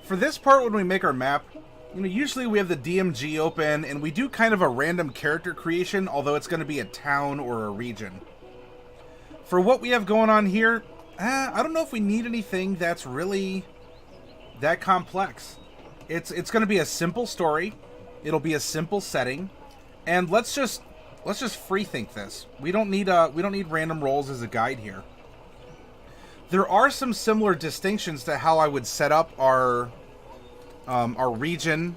For this part, when we make our map, you know, usually we have the DMG open, and we do kind of a random character creation, although it's going to be a town or a region. For what we have going on here, I don't know if we need anything that's really that complex. It's going to be a simple story. It'll be a simple setting, and let's just free think this. We don't need random rolls as a guide here. There are some similar distinctions to how I would set up our region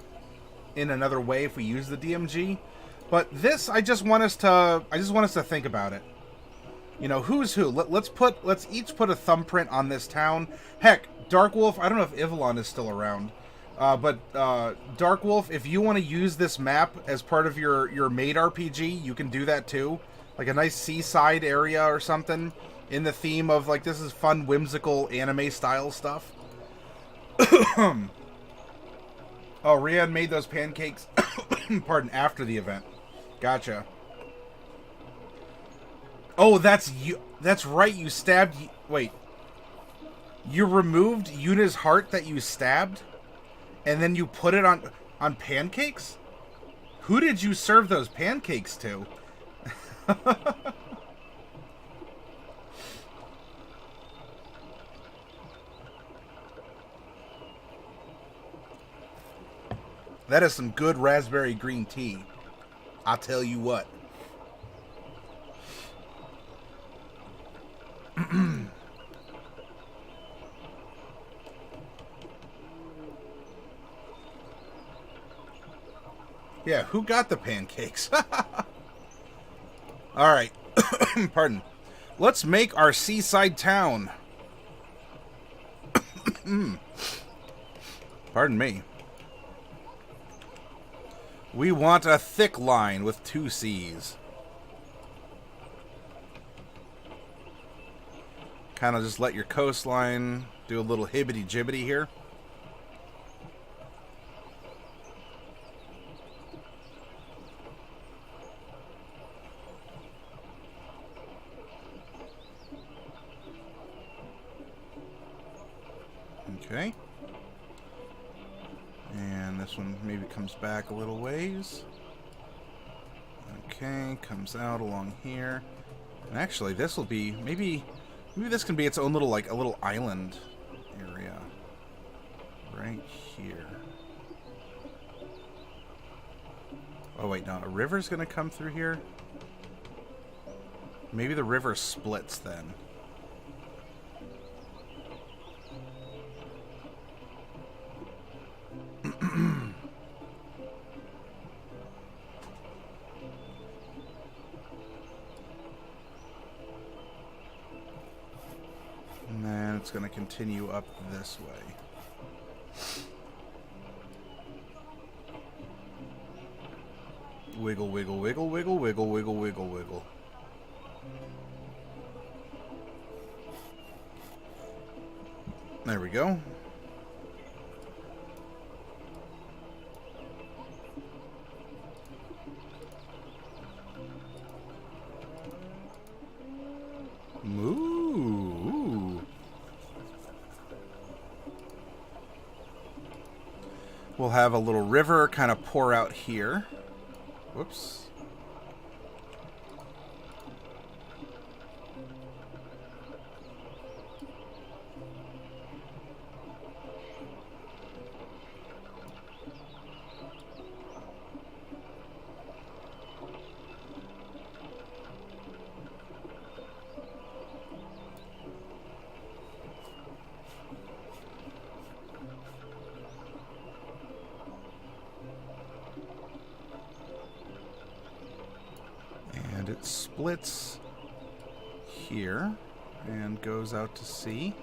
in another way if we use the DMG, but this I just want us to think about it. You know, who's who. Let's each put a thumbprint on this town. Heck, Dark Wolf, I don't know if Ivalon is still around. But Dark Wolf, if you want to use this map as part of your maid RPG, you can do that too. Like a nice seaside area or something in the theme of, like, this is fun, whimsical anime style stuff. Oh, Rian made those pancakes, pardon, after the event. Gotcha. Oh, that's you. That's right, you stabbed... Wait. You removed Yuna's heart that you stabbed? And then you put it on pancakes? Who did you serve those pancakes to? That is some good raspberry green tea. I'll tell you what. Yeah, who got the pancakes? Alright. Pardon. Let's make our seaside town. Pardon me. We want a thick line with 2 C's. Kind of just let your coastline do a little hibbity-jibbity here. Okay. And this one maybe comes back a little ways. Okay, comes out along here. And actually, this will be maybe this can be its own little, like, a little island area right here. Oh wait, no, a river's gonna come through here. Maybe the river splits then. And then it's going to continue up this way. Wiggle, wiggle, wiggle, wiggle, wiggle, wiggle, wiggle, wiggle. There we go. Ooh. We'll have a little river kind of pour out here. Whoops. It splits here and goes out to sea.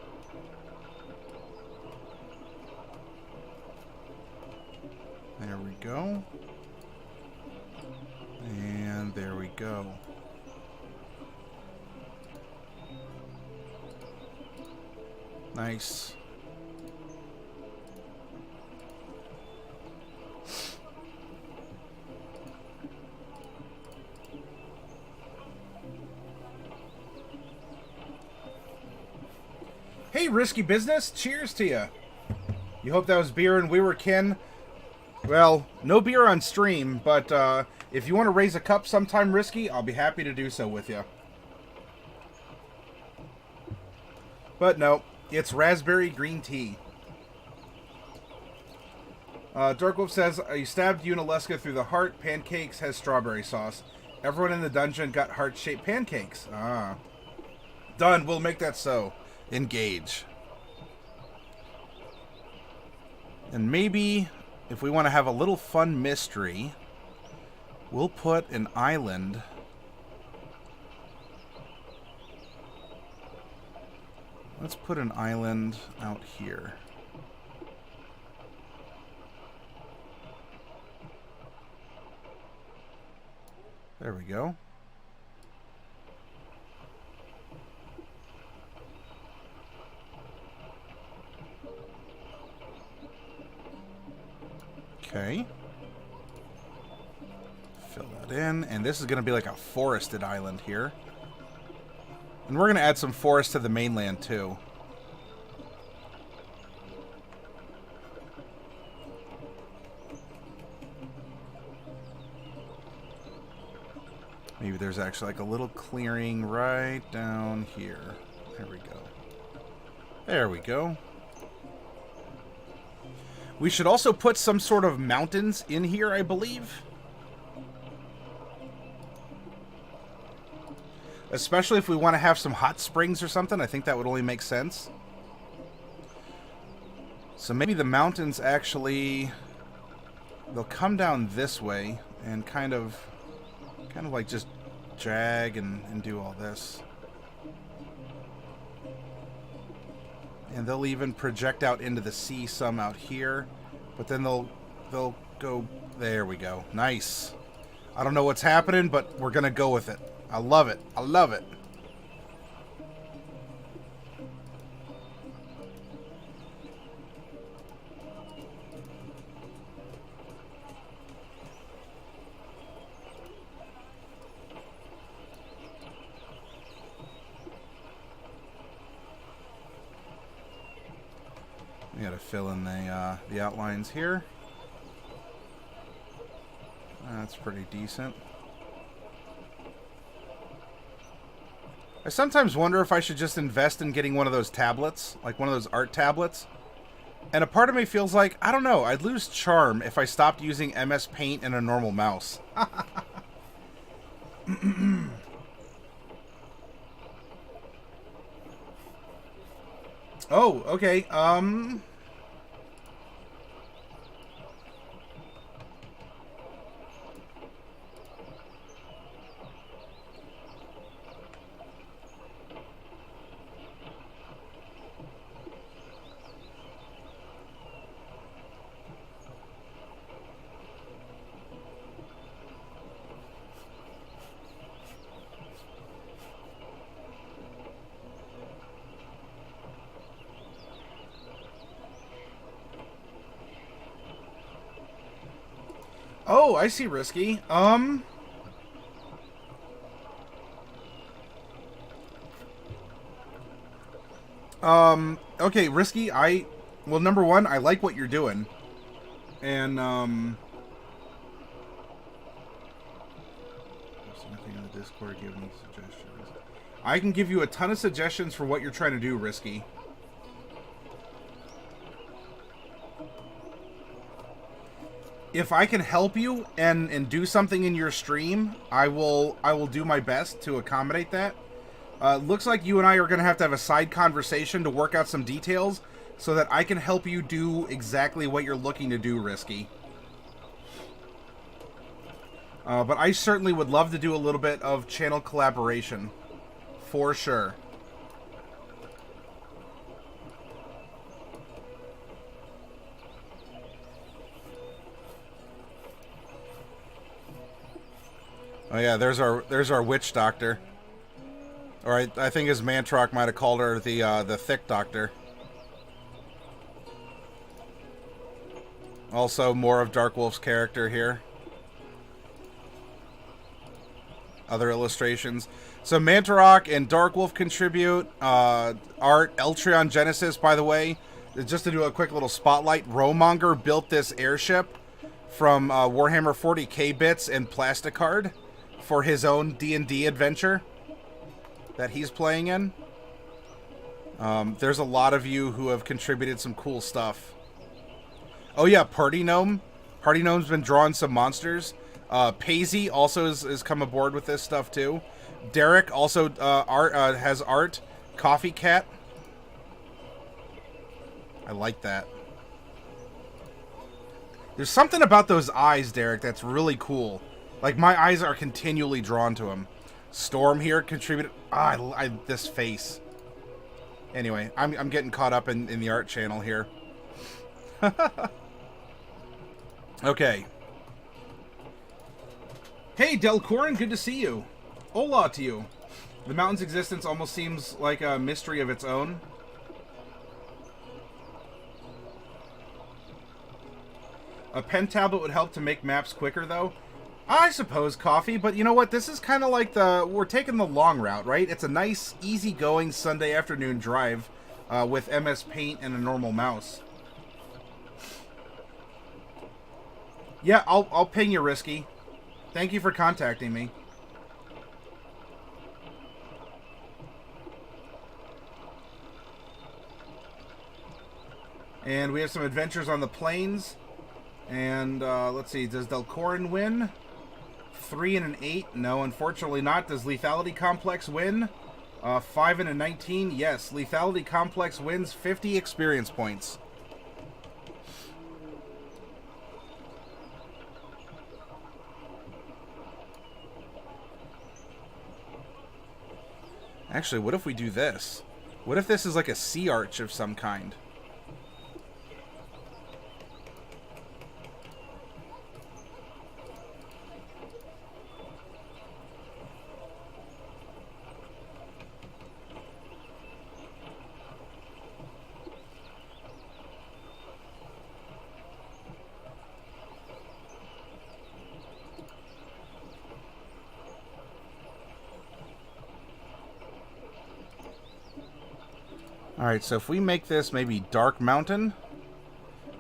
There we go. And there we go. Nice. Hey, Risky Business, cheers to you. You hope that was beer and we were kin? Well, no beer on stream, but if you want to raise a cup sometime, Risky, I'll be happy to do so with you. But no, it's raspberry green tea. Darkwolf says, you stabbed Unaleska through the heart. Pancakes has strawberry sauce. Everyone in the dungeon got heart-shaped pancakes. Ah. Done. We'll make that so. Engage. And maybe, if we want to have a little fun mystery, we'll put an island. Let's put an island out here. There we go. Okay. Fill that in. And this is going to be like a forested island here. And we're going to add some forest to the mainland too. Maybe there's actually like a little clearing right down here. There we go. There we go. We should also put some sort of mountains in here, I believe. Especially if we want to have some hot springs or something. I think that would only make sense. So maybe the mountains actually... they'll come down this way and kind of like just drag and do all this. And they'll even project out into the sea some out here. But then they'll go... there we go. Nice. I don't know what's happening, but we're going to go with it. I love it. I love it. We got to fill in the outlines here. That's pretty decent. I sometimes wonder if I should just invest in getting one of those tablets, like one of those art tablets. And a part of me feels like, I don't know, I'd lose charm if I stopped using MS Paint and a normal mouse. Oh, okay. Oh, I see, Risky. Okay, Risky, well, number one, I like what you're doing. And, there's nothing in the Discord giving me suggestions. I can give you a ton of suggestions for what you're trying to do, Risky. If I can help you and do something in your stream, I will do my best to accommodate that. Looks like you and I are going to have a side conversation to work out some details so that I can help you do exactly what you're looking to do, Risky. But I certainly would love to do a little bit of channel collaboration. For sure. Oh yeah, there's our witch doctor. Or I think his Mantrock might have called her the thick doctor. Also, more of Darkwolf's character here. Other illustrations. So Mantarok and Darkwolf contribute. Art, Eltreon Genesis, by the way. just to do a quick little spotlight, Rowmonger built this airship from Warhammer 40k bits and plastic card for his own D&D adventure that he's playing in. There's a lot of you who have contributed some cool stuff. Oh yeah, Party Gnome. Party Gnome's been drawing some monsters. Paisley also has come aboard with this stuff too. Derek also has art. Coffee Cat. I like that. There's something about those eyes, Derek, that's really cool. Like, my eyes are continually drawn to him. Storm here contributed... this face. Anyway, I'm getting caught up in the art channel here. Okay. Hey, Delcorin, good to see you. Hola to you. The mountain's existence almost seems like a mystery of its own. A pen tablet would help to make maps quicker, though. I suppose, Coffee, but you know what? This is kind of like we're taking the long route, right? It's a nice, easy-going Sunday afternoon drive with MS Paint and a normal mouse. Yeah, I'll ping you, Risky. Thank you for contacting me. And we have some adventures on the plains. And let's see, does Delcorin win? 3 and an 8? No, unfortunately not. Does Lethality Complex win? 5 and a 19? Yes, Lethality Complex wins 50 experience points. Actually, what if we do this? What if this is like a sea arch of some kind? Alright, so if we make this maybe Dark Mountain,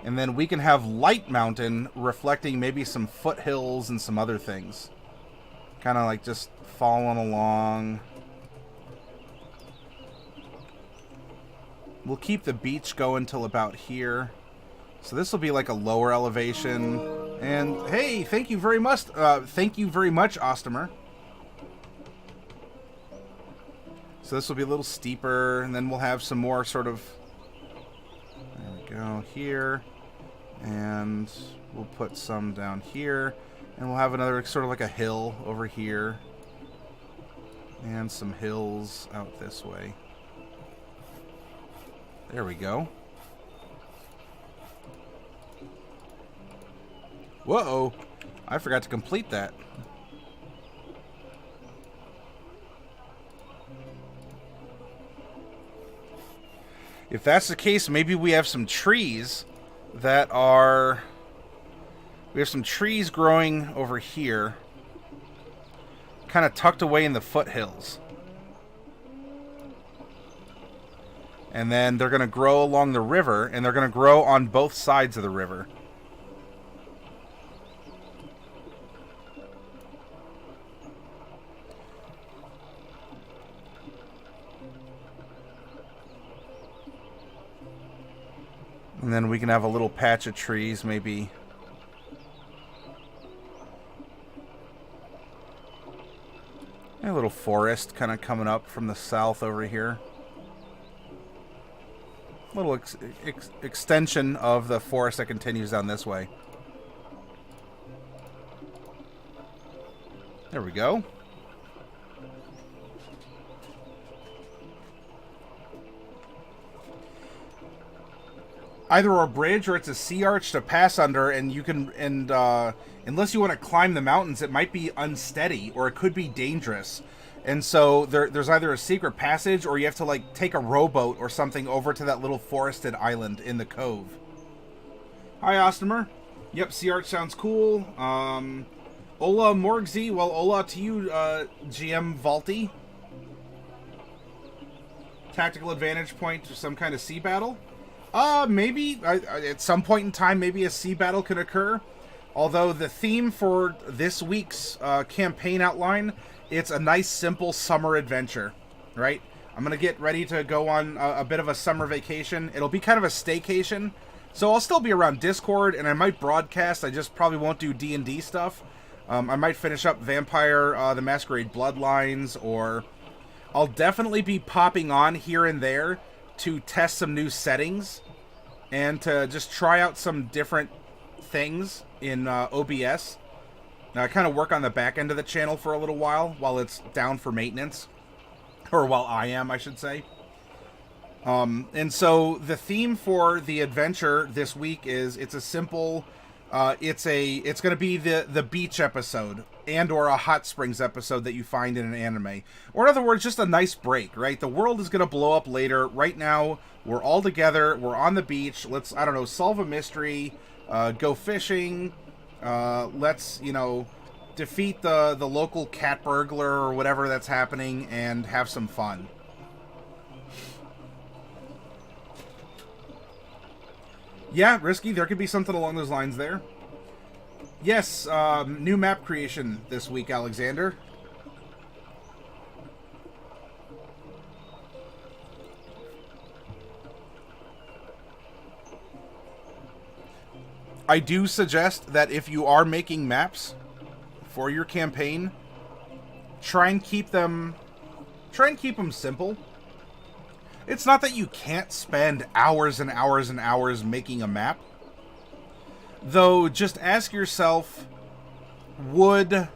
and then we can have Light Mountain reflecting maybe some foothills and some other things. Kind of like just following along. We'll keep the beach going till about here. So this will be like a lower elevation. And hey, thank you very much, Ostomer. So this will be a little steeper, and then we'll have some more sort of... There we go, here. And we'll put some down here. And we'll have another sort of like a hill over here. And some hills out this way. There we go. Whoa! I forgot to complete that. If that's the case, maybe we have some trees that are... We have some trees growing over here, kind of tucked away in the foothills. And then they're going to grow along the river, and they're going to grow on both sides of the river. And then we can have a little patch of trees, maybe. A little forest kind of coming up from the south over here. A little extension of the forest that continues down this way. There we go. Either a bridge or it's a sea arch to pass under, and you can, unless you want to climb the mountains, it might be unsteady or it could be dangerous. And so there's either a secret passage or you have to like take a rowboat or something over to that little forested island in the cove. Hi, Ostomer. Yep, sea arch sounds cool. Ola Morgsy. Well, Ola to you, GM Vaulty. Tactical advantage point to some kind of sea battle. Maybe at some point in time, maybe a sea battle can occur. Although the theme for this week's campaign outline, it's a nice, simple summer adventure, right? I'm going to get ready to go on a bit of a summer vacation. It'll be kind of a staycation. So I'll still be around Discord, and I might broadcast. I just probably won't do D&D stuff. I might finish up Vampire the Masquerade Bloodlines, or I'll definitely be popping on here and there to test some new settings and to just try out some different things in OBS. Now, I kind of work on the back end of the channel for a little while it's down for maintenance. Or while I am, I should say. And so the theme for the adventure this week is it's a simple... it's going to be the beach episode and or a hot springs episode that you find in an anime. Or in other words, just a nice break, right? The world is going to blow up later. Right now, we're all together. We're on the beach. Let's, I don't know, solve a mystery, go fishing. Let's, defeat the local cat burglar or whatever that's happening and have some fun. Yeah, Risky, there could be something along those lines there. Yes, new map creation this week, Alexander. I do suggest that if you are making maps for your campaign, try and keep them simple. It's not that you can't spend hours and hours and hours making a map. Though, just ask yourself, would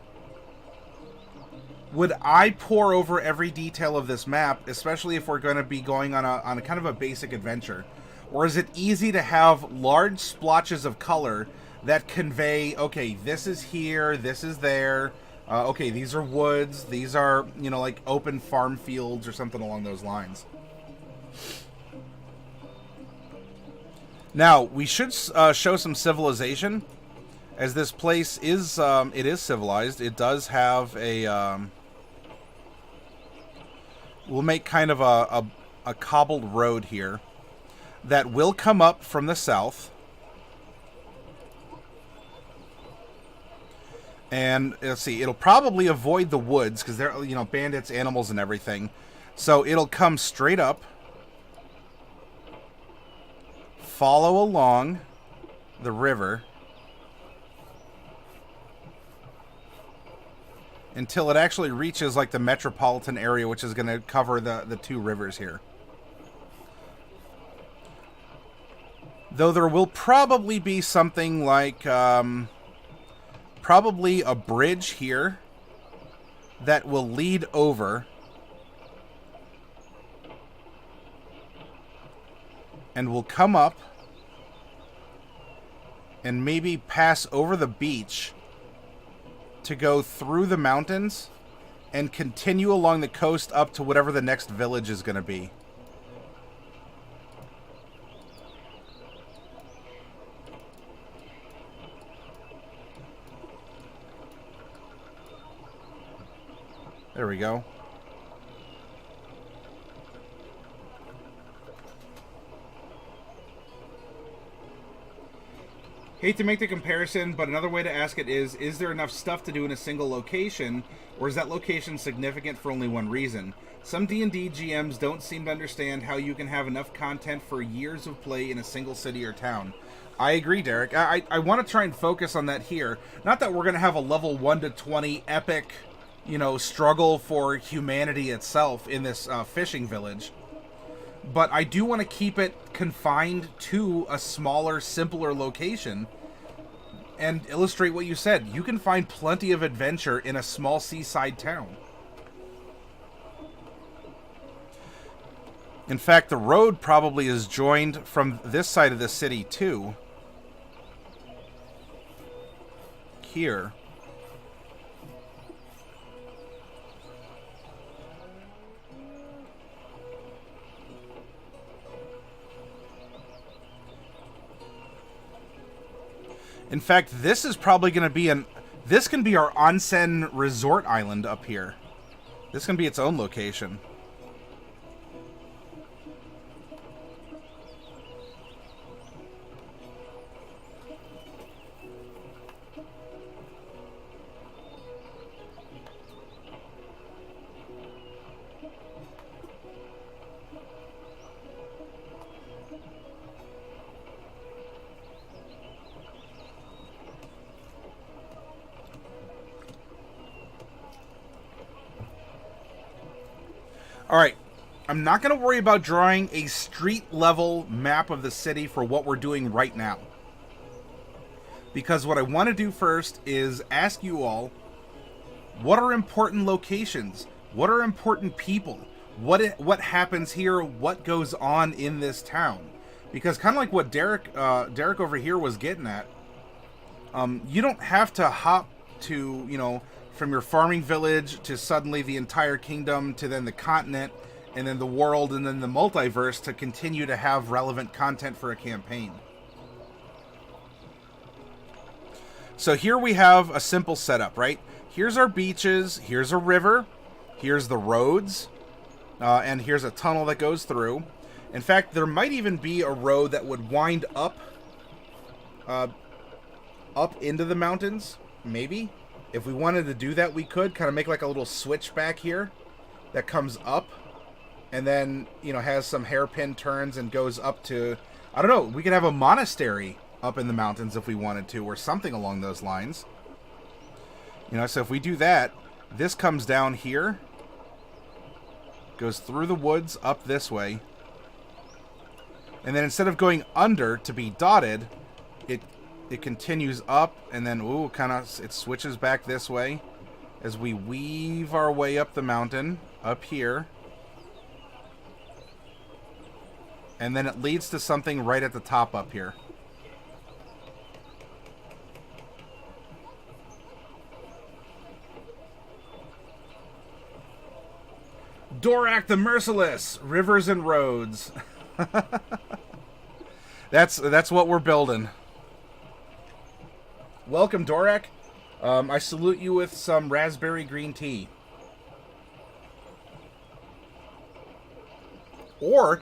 I pore over every detail of this map, especially if we're going to be going on a kind of a basic adventure? Or is it easy to have large splotches of color that convey, okay, this is here, this is there, okay, these are woods, these are, like open farm fields or something along those lines. Now, we should show some civilization, as this place is, it is civilized. It does have a, we'll make kind of a cobbled road here that will come up from the south. And, let's see, it'll probably avoid the woods, because they're, bandits, animals, and everything. So it'll come straight up, follow along the river until it actually reaches like the metropolitan area, which is going to cover the two rivers here. Though there will probably be something like probably a bridge here that will lead over and will come up and maybe pass over the beach to go through the mountains and continue along the coast up to whatever the next village is going to be. There we go. Hate to make the comparison, but another way to ask it is there enough stuff to do in a single location, or is that location significant for only one reason? Some D&D GMs don't seem to understand how you can have enough content for years of play in a single city or town. I agree, Derek. I want to try and focus on that here. Not that we're going to have a level 1 to 20 epic, struggle for humanity itself in this fishing village. But I do want to keep it confined to a smaller, simpler location and illustrate what you said. You can find plenty of adventure in a small seaside town. In fact, the road probably is joined from this side of the city too. Here. In fact, this is probably going to be this can be our onsen resort island up here. This can be its own location. All right. I'm not going to worry about drawing a street-level map of the city for what we're doing right now. Because what I want to do first is ask you all, what are important locations? What are important people? What happens here? What goes on in this town? Because kind of like what Derek over here was getting at, you don't have to hop to, from your farming village to suddenly the entire kingdom to then the continent and then the world and then the multiverse to continue to have relevant content for a campaign. So here we have a simple setup, right? Here's our beaches, here's a river, here's the roads, and here's a tunnel that goes through. In fact, there might even be a road that would wind up into the mountains, maybe. If we wanted to do that, we could kind of make like a little switch back here that comes up and then, has some hairpin turns and goes up to, I don't know, we could have a monastery up in the mountains if we wanted to, or something along those lines. So if we do that, this comes down here, goes through the woods up this way, and then instead of going under to be dotted, it continues up, and then it switches back this way as we weave our way up the mountain up here, and then it leads to something right at the top up here. Dorak the Merciless, rivers and roads. That's what we're building. Welcome, Dorak. I salute you with some raspberry green tea. Or,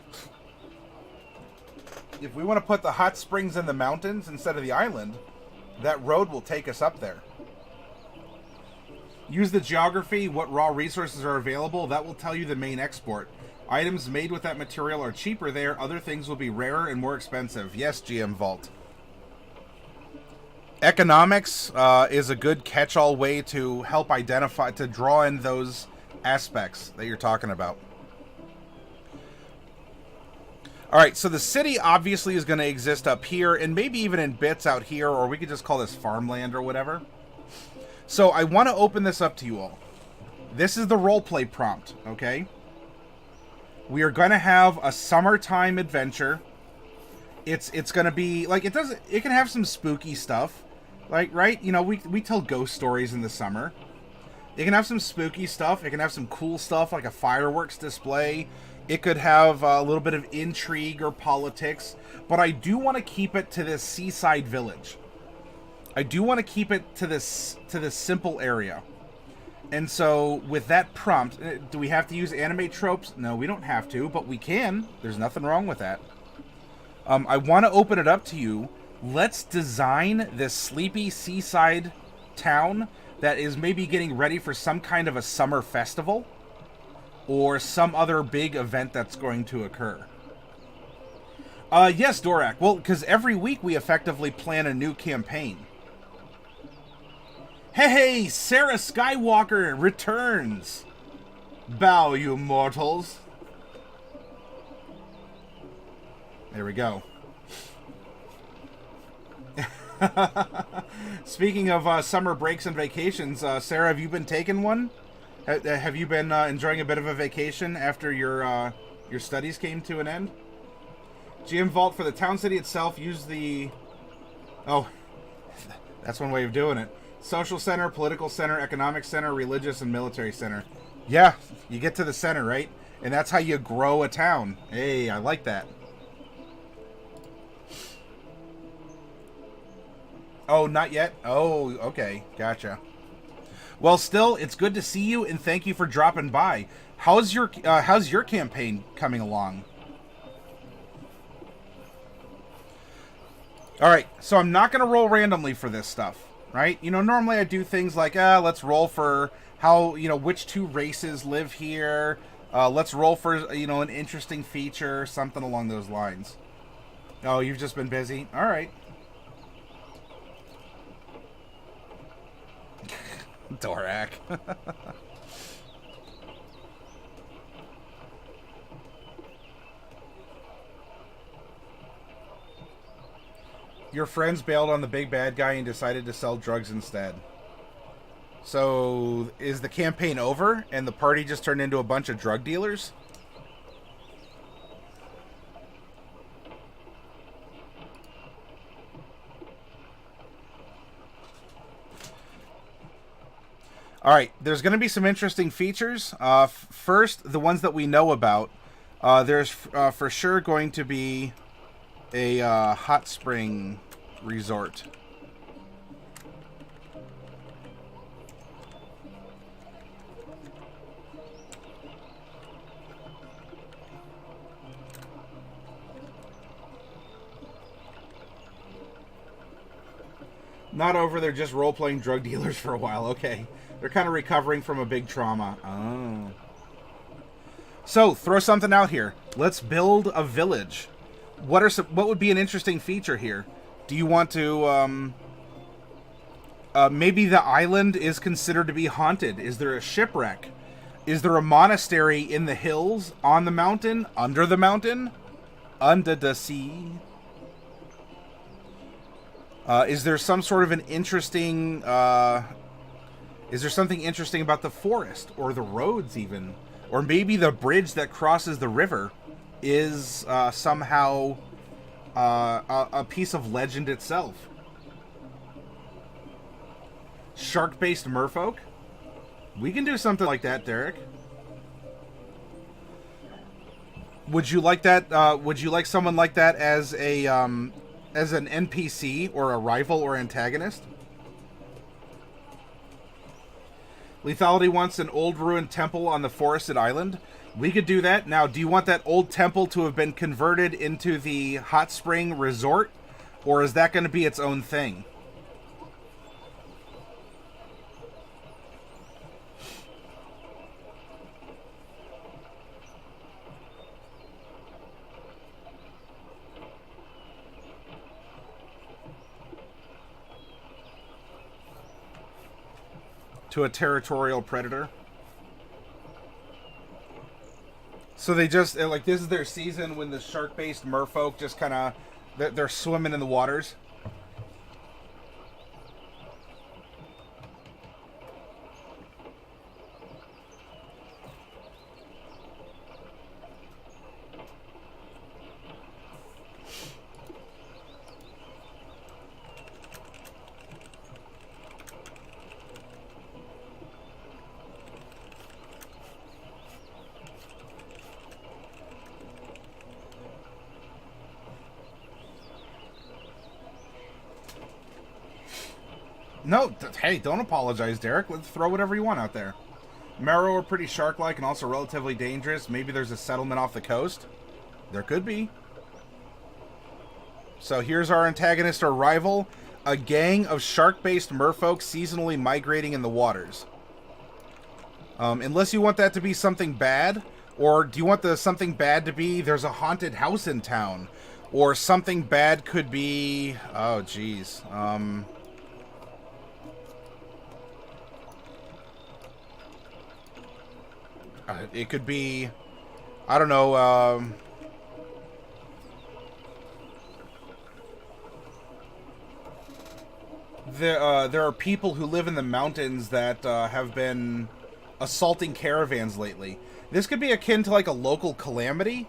if we want to put the hot springs in the mountains instead of the island, that road will take us up there. Use the geography, what raw resources are available. That will tell you the main export. Items made with that material are cheaper there. Other things will be rarer and more expensive. Yes, GM Vault. Economics is a good catch-all way to help identify, to draw in those aspects that you're talking about. All right, so the city obviously is going to exist up here and maybe even in bits out here, or we could just call this farmland or whatever. So I want to open this up to you all. This is the roleplay prompt, okay? We are going to have a summertime adventure. It's going to be like, it can have some spooky stuff, like, right? We tell ghost stories in the summer. It can have some spooky stuff. It can have some cool stuff like a fireworks display. It could have a little bit of intrigue or politics, but I do want to keep it to this seaside village. I do want to keep it to this simple area. And so with that prompt, do we have to use anime tropes? No, we don't have to, but we can. There's nothing wrong with that. I want to open it up to you. Let's design this sleepy seaside town that is maybe getting ready for some kind of a summer festival or some other big event that's going to occur. Yes, Dorak. Well, because every week we effectively plan a new campaign. Hey, Sarah Skywalker returns. Bow, you mortals. There we go. Speaking of summer breaks and vacations, Sarah, have you been taking one? Have you been enjoying a bit of a vacation after your studies came to an end? GM Vault for the town city itself, use the... Oh, that's one way of doing it. Social center, political center, economic center, religious, and military center. Yeah, you get to the center, right? And that's how you grow a town. Hey, I like that. Oh, not yet? Oh, okay. Gotcha. Well, still, it's good to see you, and thank you for dropping by. How's your campaign coming along? All right, so I'm not going to roll randomly for this stuff. Right? Normally I do things like, let's roll for how, which two races live here. Let's roll for, an interesting feature, something along those lines. Oh, you've just been busy? All right. Dorak. Your friends bailed on the big bad guy and decided to sell drugs instead. So, is the campaign over and the party just turned into a bunch of drug dealers? Alright, there's going to be some interesting features. First, the ones that we know about. There's for sure going to be a hot spring resort. Not over, they're just role-playing drug dealers for a while. Okay. They're kind of recovering from a big trauma. Oh. So, throw something out here. Let's build a village. What would be an interesting feature here? Do you want to, maybe the island is considered to be haunted. Is there a shipwreck? Is there a monastery in the hills, on the mountain, under the mountain, under the sea? Is there some sort of an interesting, is there something interesting about the forest or the roads even? Or maybe the bridge that crosses the river is somehow a piece of legend itself. Shark-based merfolk? We can do something like that, Derek. Would you like that? Would you like someone like that as a as an NPC or a rival or antagonist? Lethality wants an old ruined temple on the forested island. We could do that. Now, do you want that old temple to have been converted into the hot spring resort? Or is that going to be its own thing? To a territorial predator. So they just, like, this is their season when the shark-based merfolk just kind of, they're swimming in the waters. No, hey, don't apologize, Derek. Let's throw whatever you want out there. Marrow are pretty shark-like and also relatively dangerous. Maybe there's a settlement off the coast. There could be. So here's our antagonist or rival. A gang of shark-based merfolk seasonally migrating in the waters. Unless you want that to be something bad. Or do you want the something bad to be there's a haunted house in town? Or something bad could be... Oh, geez. It could be, I don't know, there are people who live in the mountains that have been assaulting caravans lately. This could be akin to like a local calamity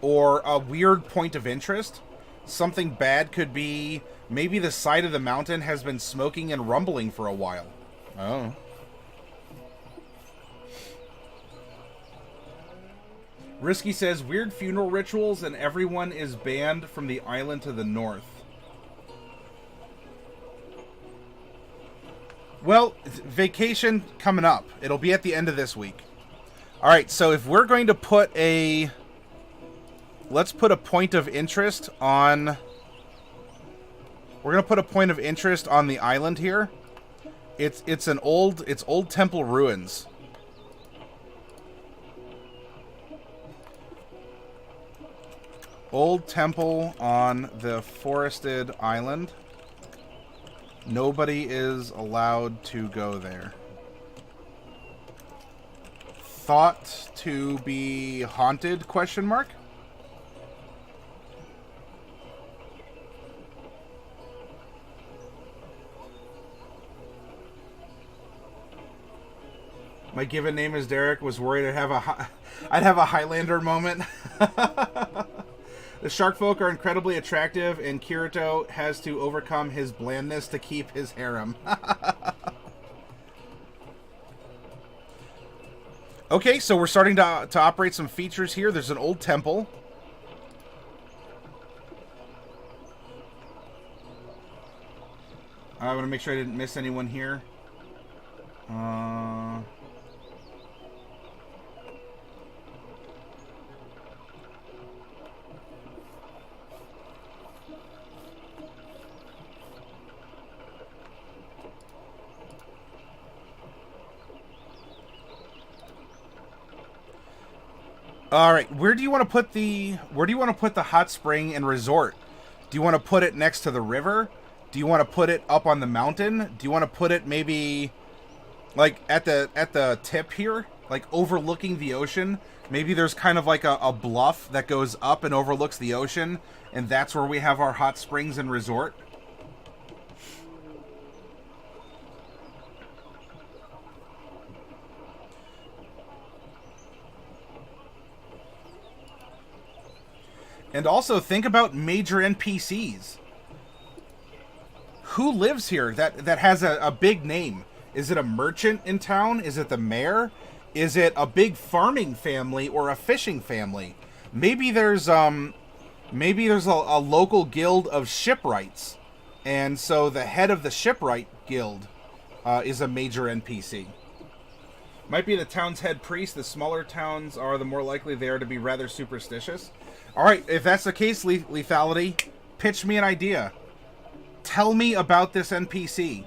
or a weird point of interest. Something bad could be maybe the side of the mountain has been smoking and rumbling for a while. Oh. Risky says, weird funeral rituals and everyone is banned from the island to the north. Well, vacation coming up. It'll be at the end of this week. Alright, so if we're going to put a... Let's put a point of interest on... We're going to put a point of interest on the island here. It's old temple ruins. Old temple on the forested island. Nobody is allowed to go there. Thought to be haunted, question mark? My given name is Derek. Was worried I'd have a Highlander moment. The shark folk are incredibly attractive, and Kirito has to overcome his blandness to keep his harem. Okay, so we're starting to operate some features here. There's an old temple. I want to make sure I didn't miss anyone here. All right, where do you want to put the hot spring and resort? Do you want to put it next to the river? Do you want to put it up on the mountain? Do you want to put it maybe like at the tip here, like overlooking the ocean? Maybe there's kind of like a bluff that goes up and overlooks the ocean, and that's where we have our hot springs and resort. And also think about major NPCs. Who lives here that has a big name? Is it a merchant in town? Is it the mayor? Is it a big farming family or a fishing family? Maybe there's a local guild of shipwrights, and so the head of the shipwright guild is a major NPC. Might be the town's head priest. The smaller towns are the more likely they are to be rather superstitious. All right, if that's the case, Lethality, pitch me an idea. Tell me about this NPC.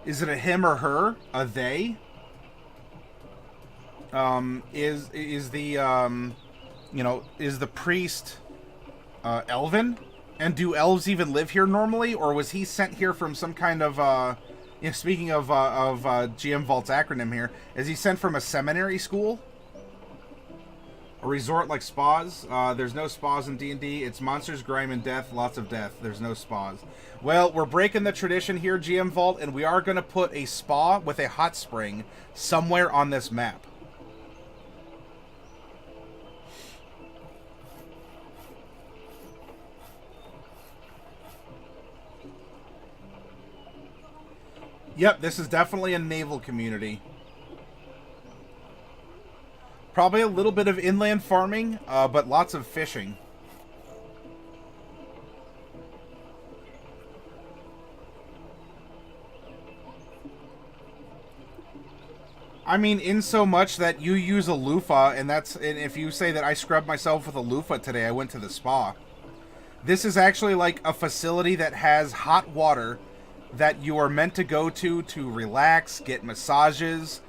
Is it a him or her? A they? Is the priest elven? And do elves even live here normally, or was he sent here from some kind of speaking of GM Vault's acronym here, is he sent from a seminary school? A resort like spas? There's no spas in D&D. It's monsters, grime, and death. Lots of death. There's no spas. Well, we're breaking the tradition here, GM Vault, and we are going to put a spa with a hot spring somewhere on this map. Yep, this is definitely a naval community. Probably a little bit of inland farming, but lots of fishing. I mean, in so much that you use a loofah, and if you say that I scrubbed myself with a loofah today, I went to the spa. This is actually like a facility that has hot water that you are meant to go to relax, get massages,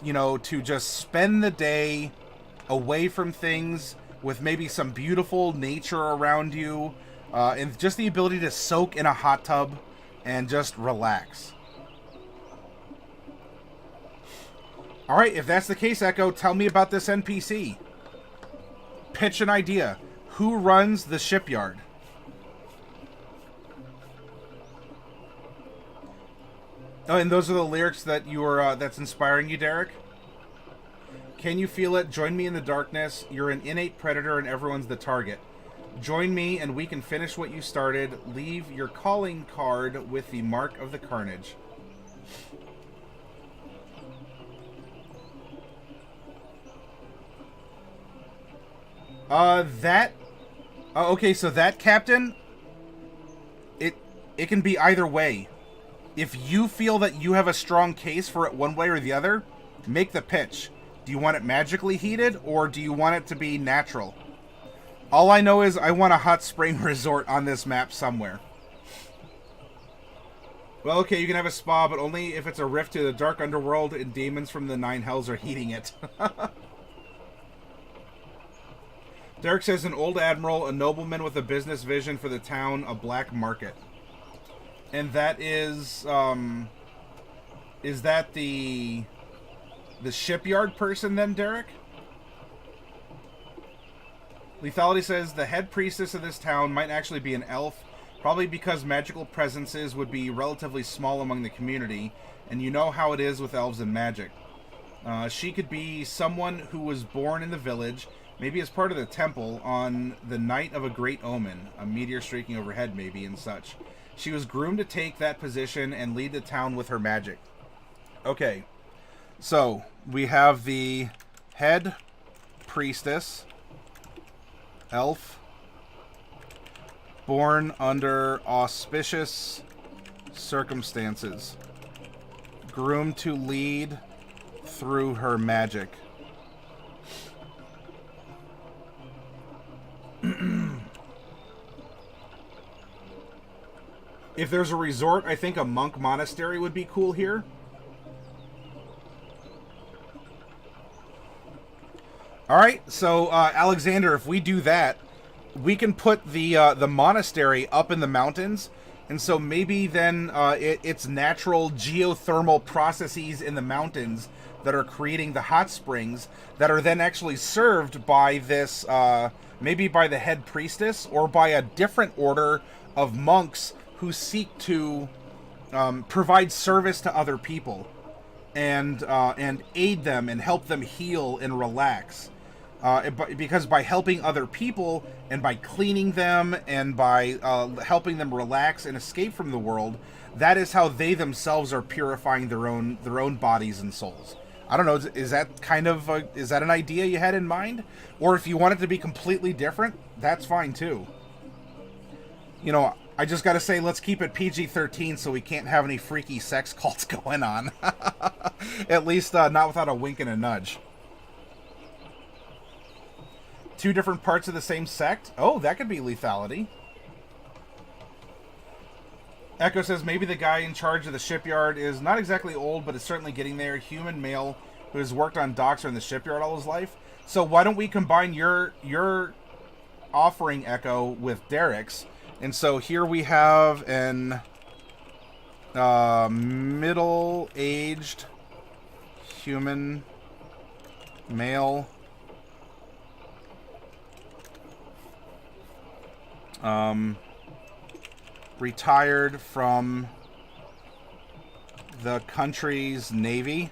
to just spend the day away from things with maybe some beautiful nature around you, and just the ability to soak in a hot tub and just relax. All right, if that's the case, Echo, tell me about this NPC. Pitch an idea. Who runs the shipyard? Oh, and those are the lyrics that that's inspiring you, Derek? Can you feel it? Join me in the darkness. You're an innate predator and everyone's the target. Join me and we can finish what you started. Leave your calling card with the mark of the carnage. Okay, so that, Captain, it can be either way. If you feel that you have a strong case for it one way or the other, make the pitch. Do you want it magically heated, or do you want it to be natural? All I know is I want a hot spring resort on this map somewhere. Well, okay, you can have a spa, but only if it's a rift to the dark underworld and demons from the nine hells are heating it. Derek says an old admiral, a nobleman with a business vision for the town, a black market. And that is that the shipyard person then, Derek? Lethality says the head priestess of this town might actually be an elf Probably because magical presences would be relatively small among the community, and you know how it is with elves and magic. She could be someone who was born in the village, maybe as part of the temple, on the night of a great omen, a meteor streaking overhead maybe, and such. She was groomed to take that position and lead the town with her magic. Okay, so we have the head priestess, elf, born under auspicious circumstances, groomed to lead through her magic. If there's a resort, I think a monk monastery would be cool here. Alright, so Alexander, if we do that, we can put the monastery up in the mountains, and so maybe then it's natural geothermal processes in the mountains that are creating the hot springs that are then actually served by this, maybe by the head priestess or by a different order of monks who seek to provide service to other people and aid them and help them heal and relax. Because by helping other people and by cleaning them and by helping them relax and escape from the world, that is how they themselves are purifying their own bodies and souls. I don't know. Is that kind of is that an idea you had in mind? Or if you want it to be completely different, that's fine too. You know, I just got to say, let's keep it PG-13 so we can't have any freaky sex cults going on. At least not without a wink and a nudge. Two different parts of the same sect? Oh, that could be lethality. Echo says maybe the guy in charge of the shipyard is not exactly old, but is certainly getting there. Human male who has worked on docks or in the shipyard all his life. So why don't we combine your offering, Echo, with Derek's? And so here we have an middle-aged human male. Retired from the country's navy.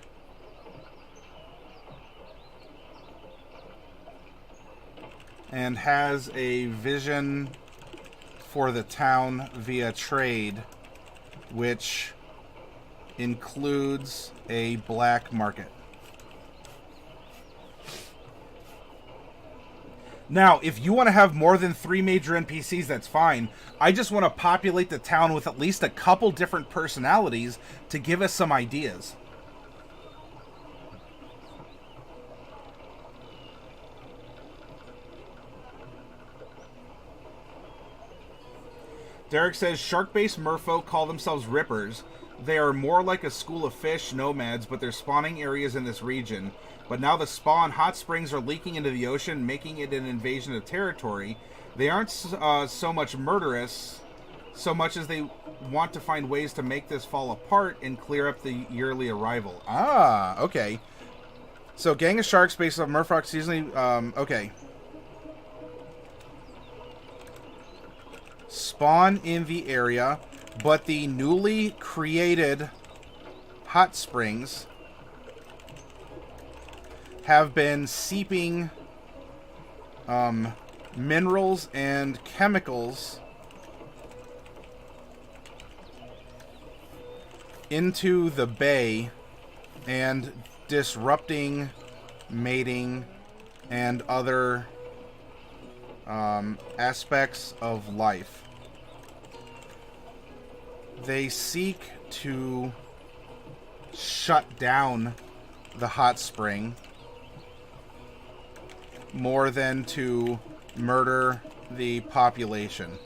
And has a vision for the town via trade, which includes a black market. Now, if you want to have more than 3 major NPCs, that's fine. I just want to populate the town with at least a couple different personalities to give us some ideas. Derek says, shark-based merfolk call themselves rippers. They are more like a school of fish nomads, but they're spawning areas in this region. But now the spawn hot springs are leaking into the ocean, making it an invasion of territory. They aren't so much murderous, so much as they want to find ways to make this fall apart and clear up the yearly arrival. Ah, okay. So gang of sharks based on merfolk seasonally, okay. Spawn in the area, but the newly created hot springs have been seeping minerals and chemicals into the bay and disrupting mating and other aspects of life. They seek to shut down the hot spring more than to murder the population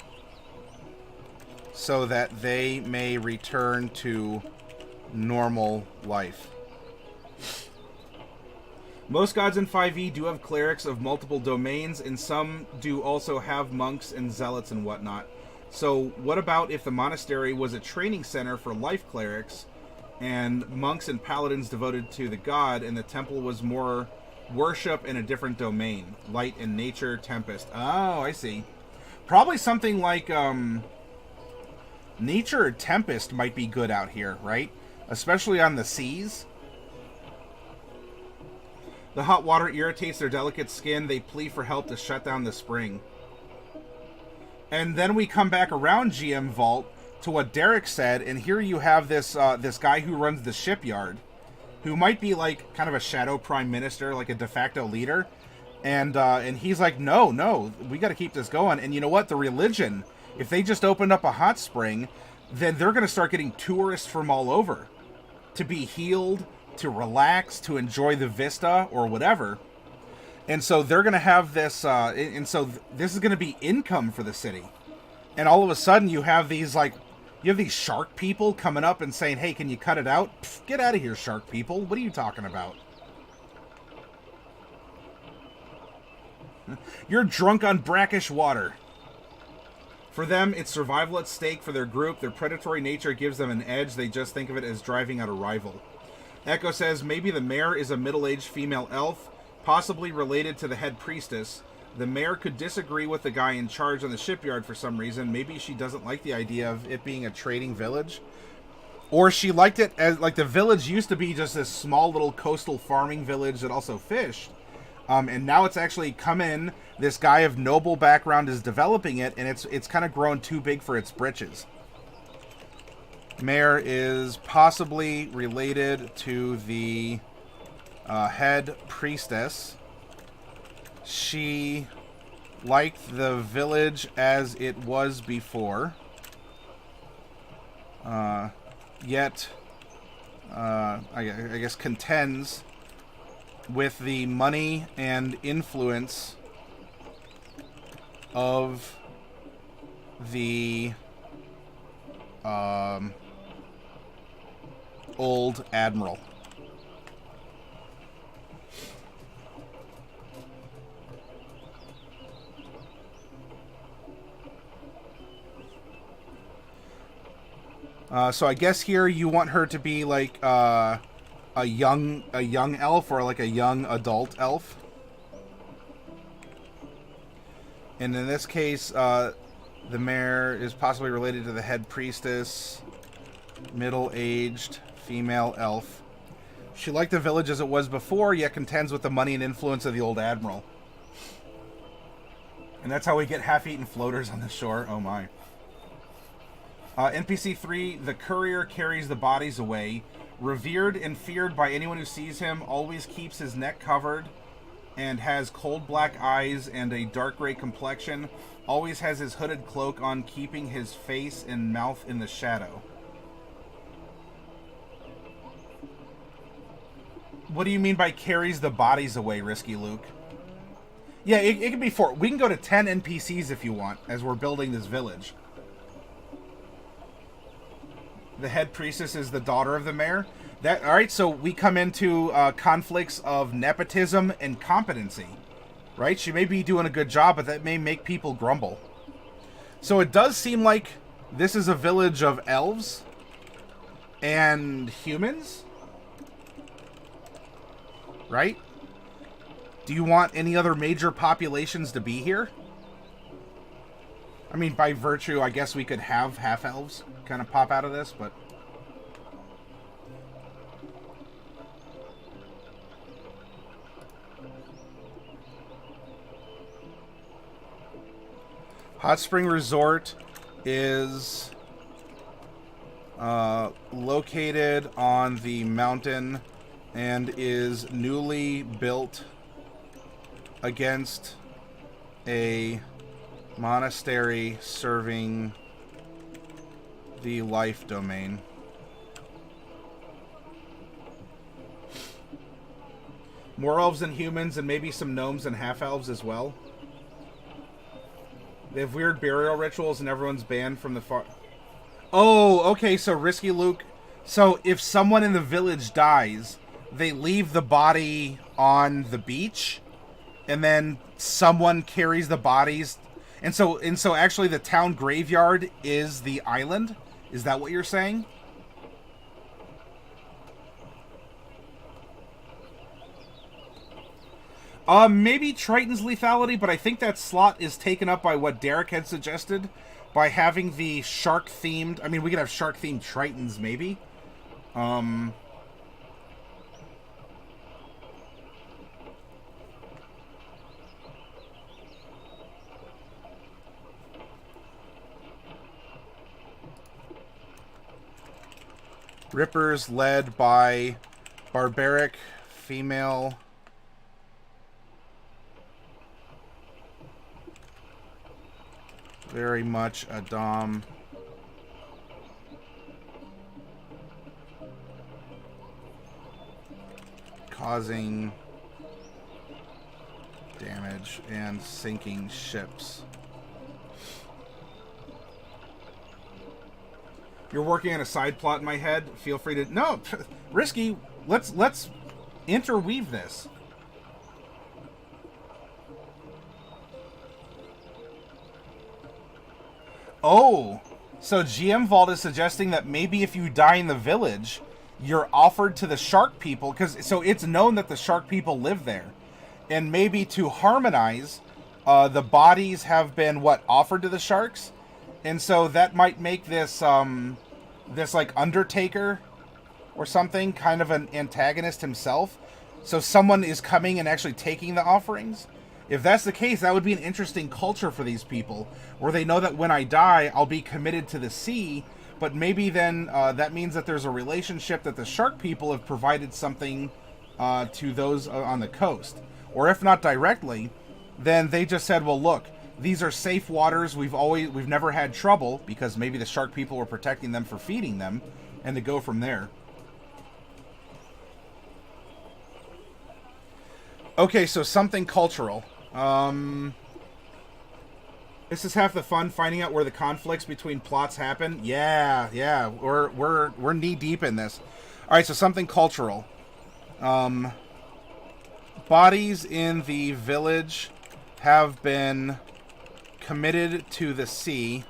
so that they may return to normal life. Most gods in 5e do have clerics of multiple domains, and some do also have monks and zealots and whatnot. So what about if the monastery was a training center for life clerics and monks and paladins devoted to the god, and the temple was more worship in a different domain, light and nature, tempest? Oh, I see. Probably something like Nature or Tempest might be good out here, right? Especially on the seas. The hot water irritates their delicate skin. They plead for help to shut down the spring. And then we come back around GM Vault to what Derek said, and here you have this this guy who runs the shipyard, who might be like kind of a shadow prime minister, like a de facto leader, and he's like, no, we got to keep this going. And you know what? The religion, if they just opened up a hot spring, then they're going to start getting tourists from all over to be healed, to relax, to enjoy the vista or whatever. And so they're going to have this, and so this is going to be income for the city. And all of a sudden you have these shark people coming up and saying, hey, can you cut it out? Pfft, get out of here, shark people. What are you talking about? You're drunk on brackish water. For them, it's survival at stake for their group. Their predatory nature gives them an edge. They just think of it as driving out a rival. Echo says, maybe the mayor is a middle-aged female elf, possibly related to the head priestess. The mayor could disagree with the guy in charge on the shipyard for some reason. Maybe she doesn't like the idea of it being a trading village. Or she liked it as, like, the village used to be just this small little coastal farming village that also fished. And now it's actually come in. This guy of noble background is developing it, and it's kind of grown too big for its britches. Mayor is possibly related to the head priestess. She liked the village as it was before. Yet, I guess contends with the money and influence of the old admiral. So I guess here you want her to be like a young elf or like a young adult elf. And in this case, the mayor is possibly related to the head priestess, middle-aged female elf. She liked the village as it was before, yet contends with the money and influence of the old admiral. And that's how we get half-eaten floaters on the shore. Oh my. NPC 3, the courier carries the bodies away. Revered and feared by anyone who sees him, always keeps his neck covered, and has cold black eyes and a dark gray complexion. Always has his hooded cloak on, keeping his face and mouth in the shadow. What do you mean by carries the bodies away, Risky Luke? Yeah, it can be 4. We can go to 10 NPCs if you want, as we're building this village. The head priestess is the daughter of the mayor. All right, so we come into conflicts of nepotism and competency, right? She may be doing a good job, but that may make people grumble. So it does seem like this is a village of elves and humans, right? Do you want any other major populations to be here? I mean, by virtue, I guess we could have half-elves kind of pop out of this, but... Hot Spring Resort is located on the mountain and is newly built against a monastery serving the life domain. More elves than humans, and maybe some gnomes and half-elves as well. They have weird burial rituals, and everyone's banned from the far... Oh, okay, so Risky Luke... So, if someone in the village dies, they leave the body on the beach, and then someone carries the bodies... And so actually the town graveyard is the island? Is that what you're saying? Maybe Triton's lethality, but I think that slot is taken up by what Derek had suggested. by having the shark-themed... I mean, we could have shark-themed tritons, maybe. Rippers led by barbaric female... Very much a dom. Causing damage and sinking ships. You're working on a side plot in my head. Feel free to... No! Risky! Let's interweave this. Oh! So GM Vault is suggesting that maybe if you die in the village, you're offered to the shark people, so it's known that the shark people live there. And maybe to harmonize, the bodies have been, offered to the sharks? And so that might make this, this, like, Undertaker or something, kind of an antagonist himself. So someone is coming and actually taking the offerings? If that's the case, that would be an interesting culture for these people, where they know that when I die, I'll be committed to the sea, but maybe then that means that there's a relationship that the shark people have provided something to those on the coast. Or if not directly, then they just said, well, look, these are safe waters. We've never had trouble, because maybe the shark people were protecting them for feeding them, and to go from there. Okay, so something cultural. This is half the fun, finding out where the conflicts between plots happen. Yeah, we're knee deep in this. All right, so something cultural. Bodies in the village have been committed to the sea,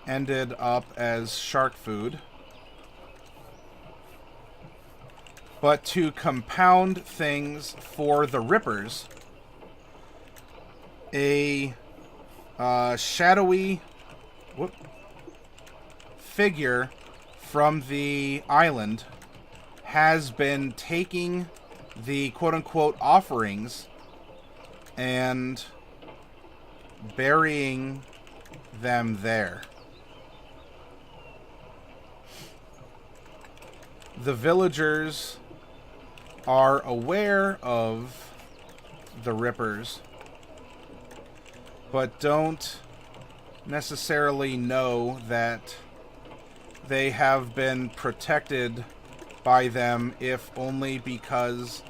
ended up as shark food. But to compound things for the Rippers, a shadowy figure from the island has been taking the quote-unquote offerings and burying them there. The villagers are aware of the Rippers, but don't necessarily know that they have been protected by them, if only because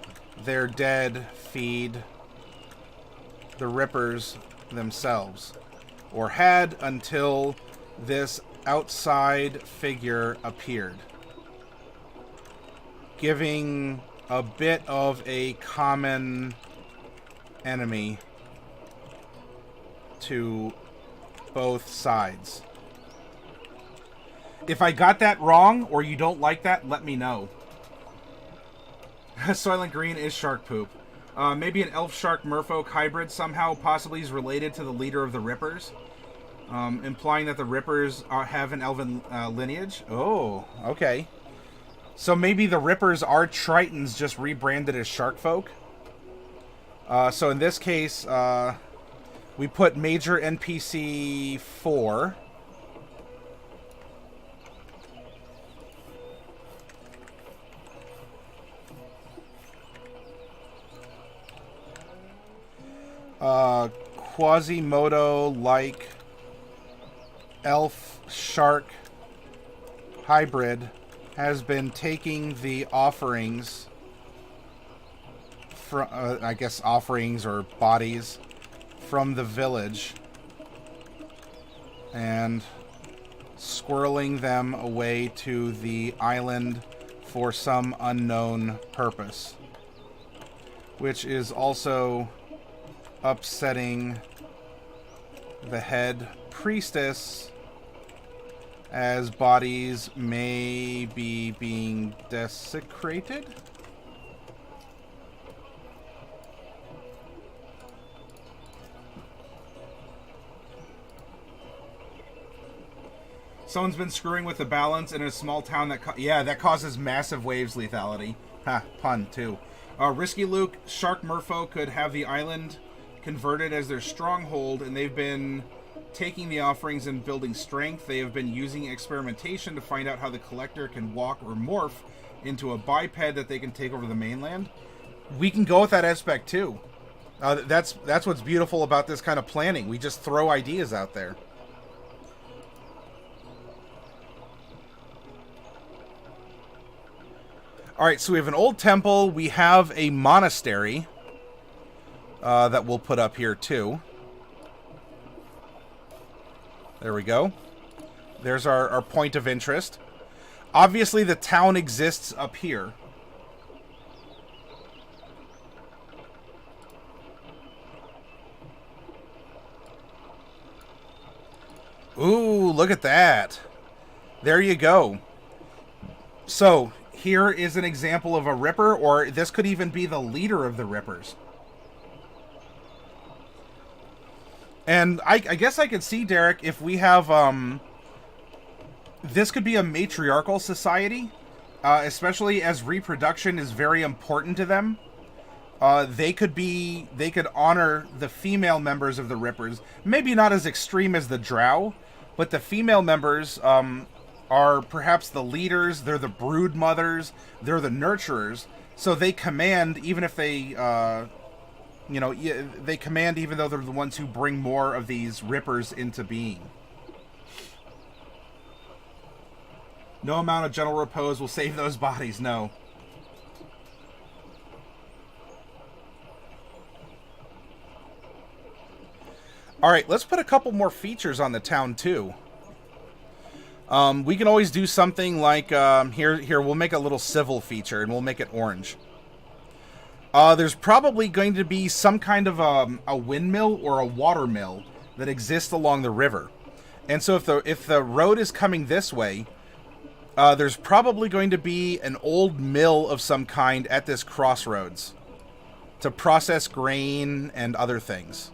their dead feed the Rippers themselves, or had until this outside figure appeared, giving a bit of a common enemy to both sides. If I got that wrong, or you don't like that, let me know. Soylent Green is shark poop. Maybe an elf shark merfolk hybrid somehow possibly is related to the leader of the Rippers, implying that the Rippers have an elven lineage. Oh, okay. So maybe the Rippers are Tritons just rebranded as shark folk. So in this case, we put major NPC 4. Quasimodo-like elf shark hybrid has been taking the offerings from, I guess offerings or bodies from the village and squirreling them away to the island for some unknown purpose, which is also upsetting the head priestess, as bodies may be being desecrated. Someone's been screwing with the balance in a small town that... yeah, that causes massive waves lethality. Ha, pun, too. Risky Luke, Shark Murpho could have the island converted as their stronghold, and they've been taking the offerings and building strength. They have been using experimentation to find out how the collector can walk or morph into a biped that they can take over the mainland. We can go with that aspect, too. That's what's beautiful about this kind of planning. We just throw ideas out there. Alright, so we have an old temple. We have a monastery that we'll put up here, too. There we go. There's our point of interest. Obviously, the town exists up here. Ooh, look at that. There you go. So, here is an example of a Ripper, or this could even be the leader of the Rippers. And I guess I could see, Derek, if we have... this could be a matriarchal society, especially as reproduction is very important to them. They could honor the female members of the Rippers. Maybe not as extreme as the Drow, but the female members are perhaps the leaders. They're the brood mothers. They're the nurturers. So they command, even if they, they command even though they're the ones who bring more of these Rippers into being. No amount of gentle repose will save those bodies, no. Alright, let's put a couple more features on the town, too. We can always do something like, here, we'll make a little civil feature, and we'll make it orange. There's probably going to be some kind of a windmill or a water mill that exists along the river. And so if the road is coming this way, there's probably going to be an old mill of some kind at this crossroads to process grain and other things.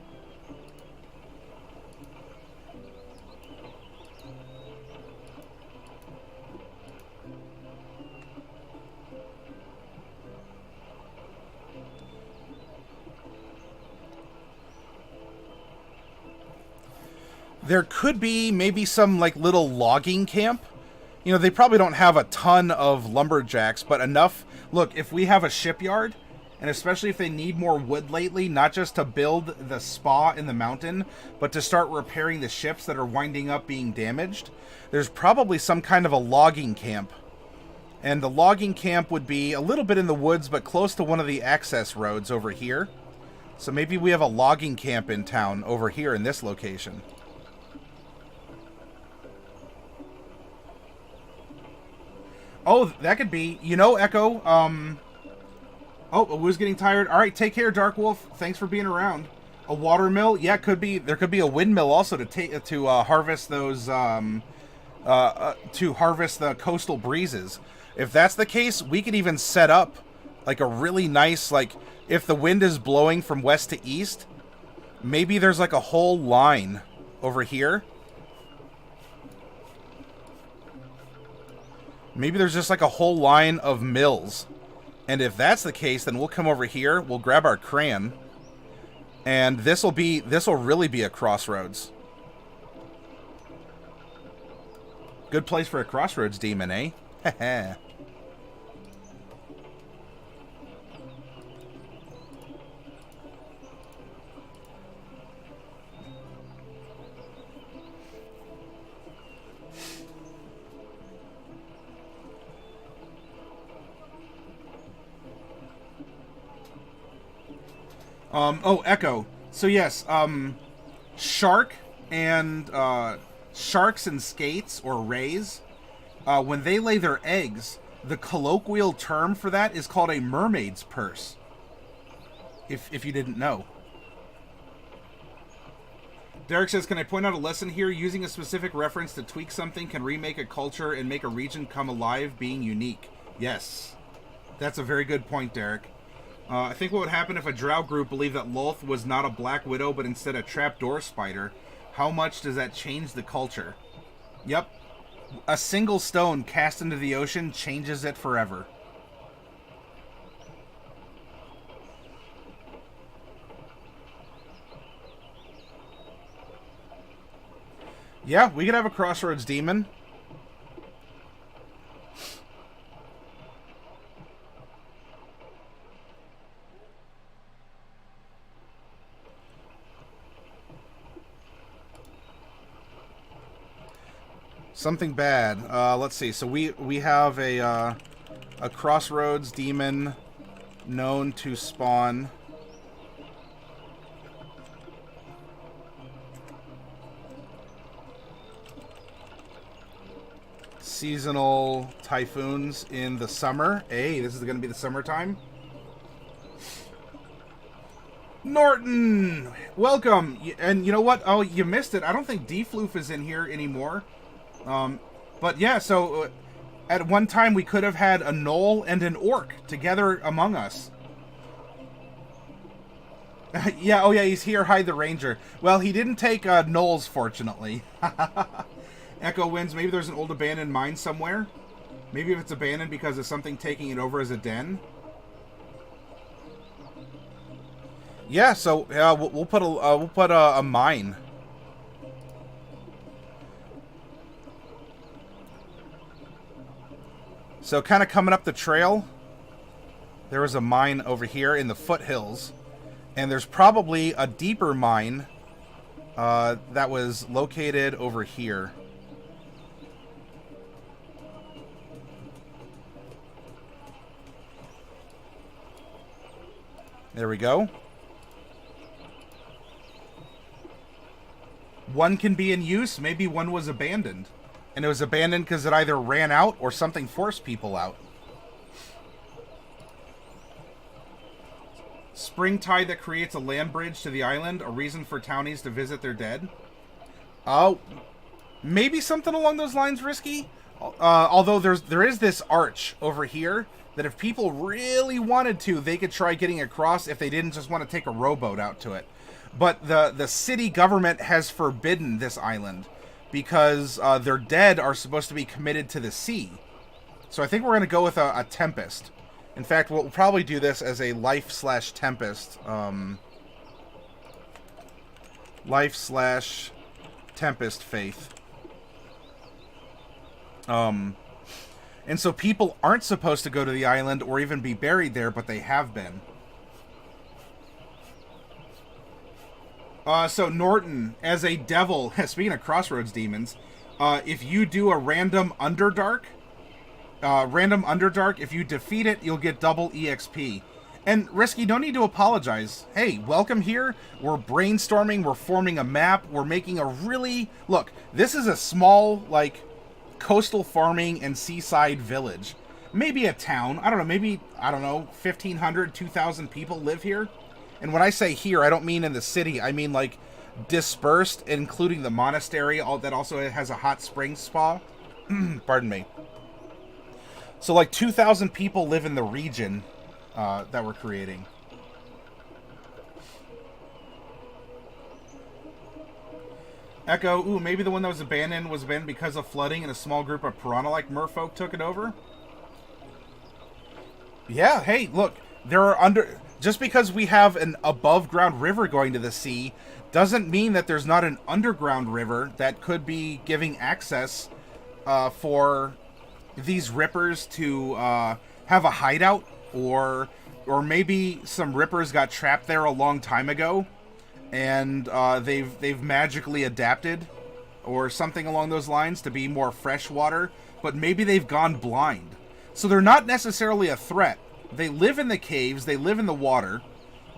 There could be maybe some like little logging camp. You know, they probably don't have a ton of lumberjacks, but enough. Look, if we have a shipyard, and especially if they need more wood lately, not just to build the spa in the mountain, but to start repairing the ships that are winding up being damaged, there's probably some kind of a logging camp. And the logging camp would be a little bit in the woods, but close to one of the access roads over here. So maybe we have a logging camp in town over here in this location. Oh, that could be. You know, Echo, oh, Woo's getting tired. All right, take care, Dark Wolf. Thanks for being around. A water mill? Yeah, could be. There could be a windmill also to harvest those, to harvest the coastal breezes. If that's the case, we could even set up, like, a really nice, like, if the wind is blowing from west to east, maybe there's, like, a whole line over here. Maybe there's just like a whole line of mills. And if that's the case, then we'll come over here, we'll grab our crayon, and this'll really be a crossroads. Good place for a crossroads demon, eh? Heh. Oh, Echo. So yes, sharks and skates, or rays, when they lay their eggs, the colloquial term for that is called a mermaid's purse. If you didn't know. Derek says, can I point out a lesson here? Using a specific reference to tweak something can remake a culture and make a region come alive, being unique. Yes. That's a very good point, Derek. I think what would happen if a drow group believed that Lolth was not a black widow, but instead a trapdoor spider. How much does that change the culture? Yep. A single stone cast into the ocean changes it forever. Yeah, we could have a crossroads demon. Something bad. Let's see. So we have a crossroads demon known to spawn. Seasonal typhoons in the summer. Hey, this is going to be the summertime. Norton! Welcome! And you know what? Oh, you missed it. I don't think Deepreef is in here anymore. But yeah, so at one time we could have had a gnoll and an orc together among us. Yeah, oh yeah, he's here, Hide the Ranger. Well, he didn't take gnolls, fortunately. Echo wins. Maybe there's an old abandoned mine somewhere. Maybe if it's abandoned because of something taking it over as a den. Yeah, so we'll put a mine. So kind of coming up the trail, there was a mine over here in the foothills, and there's probably a deeper mine that was located over here. There we go. One can be in use. Maybe one was abandoned. And it was abandoned because it either ran out or something forced people out. Spring tide that creates a land bridge to the island. A reason for townies to visit their dead. Oh, maybe something along those lines, Risky. Although there is this arch over here that if people really wanted to, they could try getting across if they didn't just want to take a rowboat out to it. But the city government has forbidden this island because their dead are supposed to be committed to the sea. So I think we're going to go with a Tempest. In fact, we'll probably do this as a Life/Tempest. Life/Tempest Faith. And so people aren't supposed to go to the island or even be buried there, but they have been. So Norton, as a devil, speaking of crossroads demons, if you do a random Underdark, if you defeat it, you'll get double EXP. And Risky, no need to apologize. Hey, welcome here. We're brainstorming, we're forming a map, we're making a really... Look, this is a small, like, coastal farming and seaside village. Maybe a town. I don't know, maybe, 1,500, 2,000 people live here. And when I say here, I don't mean in the city. I mean, like, dispersed, including the monastery that also has a hot spring spa. Pardon me. So, like, 2,000 people live in the region that we're creating. Echo, ooh, maybe the one that was abandoned because of flooding and a small group of piranha-like merfolk took it over? Yeah, hey, look, there are just because we have an above-ground river going to the sea doesn't mean that there's not an underground river that could be giving access for these rippers to have a hideout, or maybe some rippers got trapped there a long time ago and they've magically adapted or something along those lines to be more freshwater, but maybe they've gone blind. So they're not necessarily a threat. They live in the caves, they live in the water,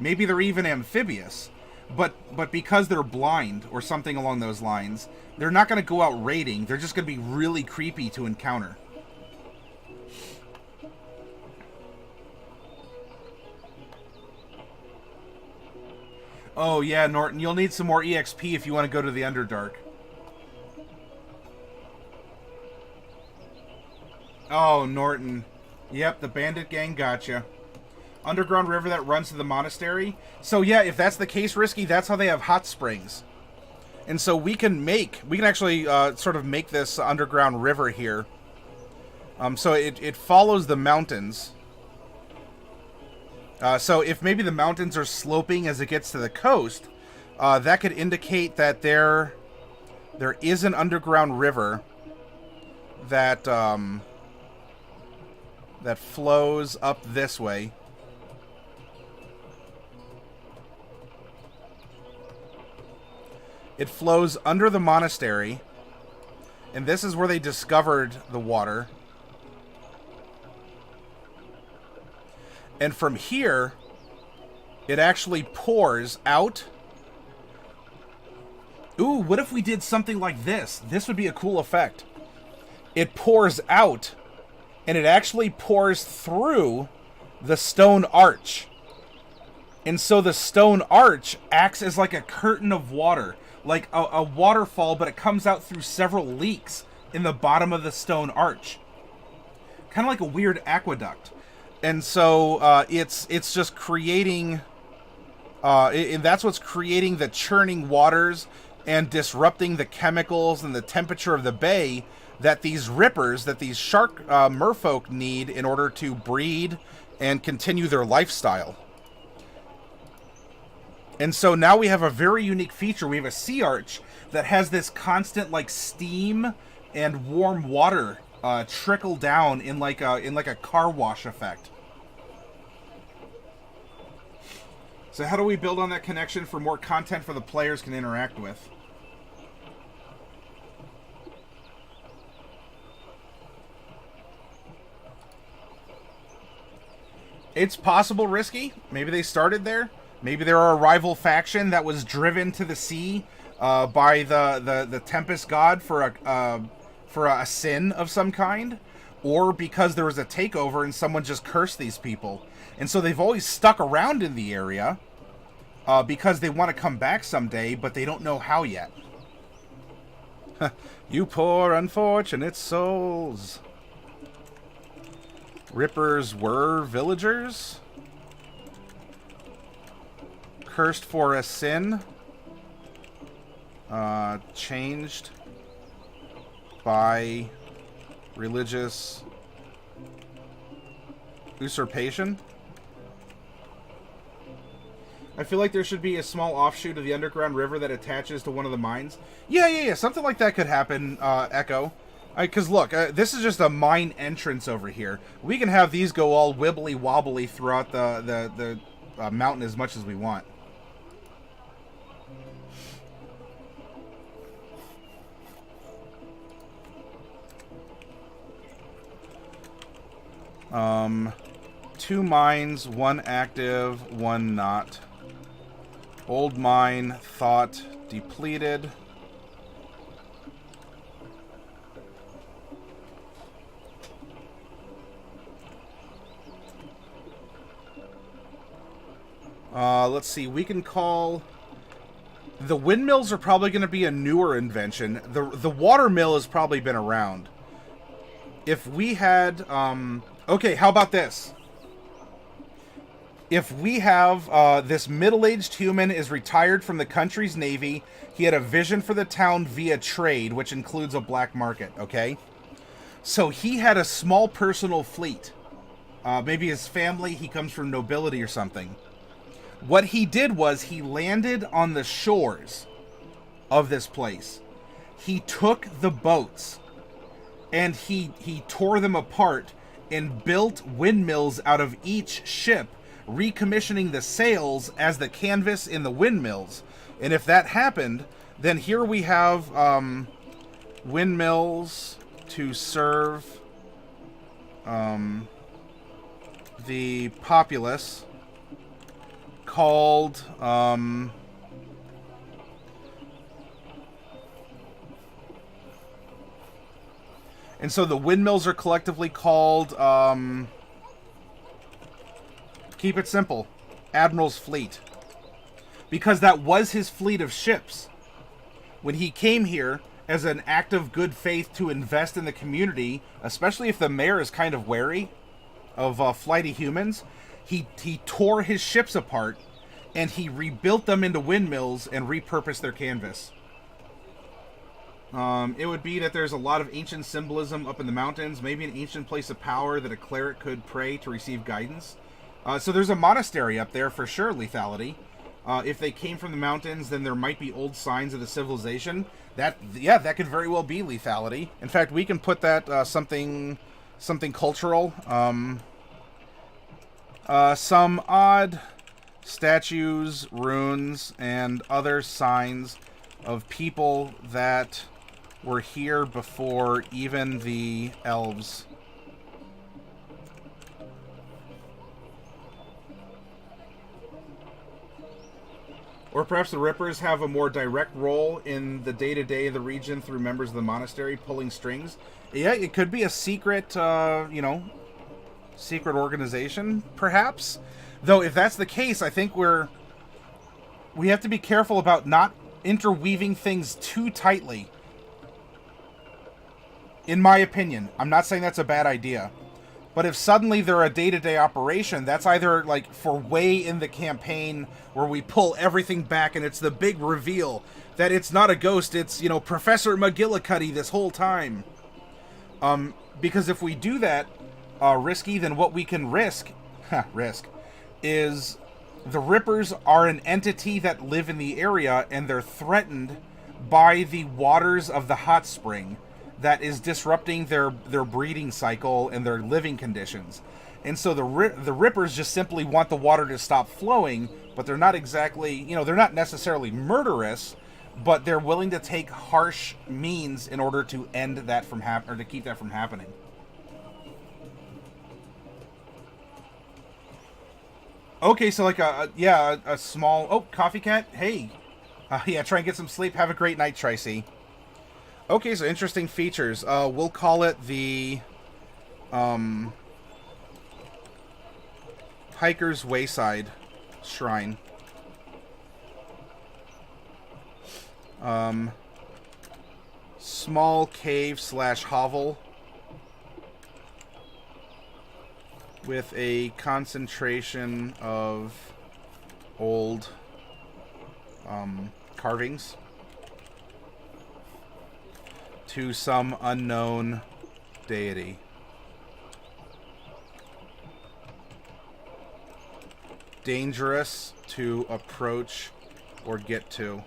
maybe they're even amphibious, but because they're blind or something along those lines, they're not going to go out raiding, they're just going to be really creepy to encounter. Oh yeah, Norton, you'll need some more EXP if you want to go to the Underdark. Oh, Norton. Yep, the bandit gang gotcha. Underground river that runs to the monastery. So yeah, if that's the case, Risky, that's how they have hot springs. And so we can actually sort of make this underground river here. So it follows the mountains. So if maybe the mountains are sloping as it gets to the coast, that could indicate that there is an underground river that that flows up this way. It flows under the monastery, and this is where they discovered the water. And from here, it actually pours out. Ooh, what if we did something like this? This would be a cool effect. It pours out, and it actually pours through the stone arch. And so the stone arch acts as like a curtain of water, like a waterfall, but it comes out through several leaks in the bottom of the stone arch. Kind of like a weird aqueduct. And so it's just creating, and that's what's creating the churning waters and disrupting the chemicals and the temperature of the bay that these rippers, that these shark merfolk need in order to breed and continue their lifestyle. And so now we have a very unique feature. We have a sea arch that has this constant like steam and warm water trickle down in like a car wash effect. So how do we build on that connection for more content for the players can interact with? It's possible, Risky. Maybe they started there. Maybe there are a rival faction that was driven to the sea by the Tempest God for a sin of some kind, or because there was a takeover and someone just cursed these people. And so they've always stuck around in the area because they want to come back someday, but they don't know how yet. You poor unfortunate souls. Rippers were villagers? Cursed for a sin? Changed by religious usurpation? I feel like there should be a small offshoot of the underground river that attaches to one of the mines. Yeah. Something like that could happen, Echo. Because look, this is just a mine entrance over here. We can have these go all wibbly-wobbly throughout the mountain as much as we want. Two mines, one active, one not. Old mine, thought, depleted. Let's see, we can call... The windmills are probably going to be a newer invention. The water mill has probably been around. If we had... okay, how about this? If we have this middle-aged human is retired from the country's navy, he had a vision for the town via trade, which includes a black market, okay? So he had a small personal fleet. Maybe his family, he comes from nobility or something. What he did was he landed on the shores of this place. He took the boats and he tore them apart and built windmills out of each ship, recommissioning the sails as the canvas in the windmills. And if that happened, then here we have windmills to serve the populace, called and so the windmills are collectively called keep it simple, Admiral's Fleet, because that was his fleet of ships when he came here as an act of good faith to invest in the community, especially if the mayor is kind of wary of flighty humans. He tore his ships apart, and he rebuilt them into windmills and repurposed their canvas. It would be that there's a lot of ancient symbolism up in the mountains, maybe an ancient place of power that a cleric could pray to receive guidance. So there's a monastery up there for sure, lethality. If they came from the mountains, then there might be old signs of the civilization. That could very well be lethality. In fact, we can put that something cultural. Some odd statues, runes, and other signs of people that were here before even the elves. Or perhaps the Rippers have a more direct role in the day-to-day of the region through members of the monastery pulling strings. Yeah, it could be a secret, secret organization, perhaps. Though, if that's the case, I think we have to be careful about not interweaving things too tightly. In my opinion. I'm not saying that's a bad idea. But if suddenly they're a day-to-day operation, that's either like for way in the campaign where we pull everything back and it's the big reveal that it's not a ghost, it's, Professor McGillicuddy this whole time. Because if we do that, risky, then what we can risk is the Rippers are an entity that live in the area and they're threatened by the waters of the hot spring that is disrupting their breeding cycle and their living conditions. And so the Rippers just simply want the water to stop flowing, but they're not exactly, they're not necessarily murderous, but they're willing to take harsh means in order to end that from or to keep that from happening. Okay, so like a small... Oh, Coffee Cat, hey. Try and get some sleep. Have a great night, Tracy. Okay, so interesting features. We'll call it the Hiker's Wayside Shrine. Small cave / hovel with a concentration of old carvings to some unknown deity. Dangerous to approach or get to,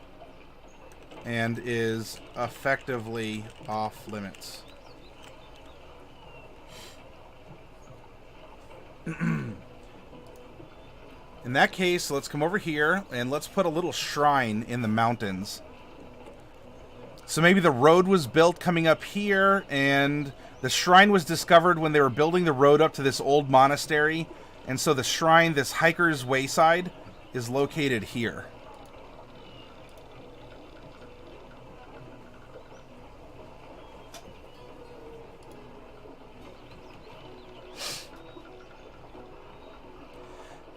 and is effectively off limits. In that case, let's come over here and let's put a little shrine in the mountains. So maybe the road was built coming up here, and the shrine was discovered when they were building the road up to this old monastery. And so the shrine, this Hiker's Wayside, is located here.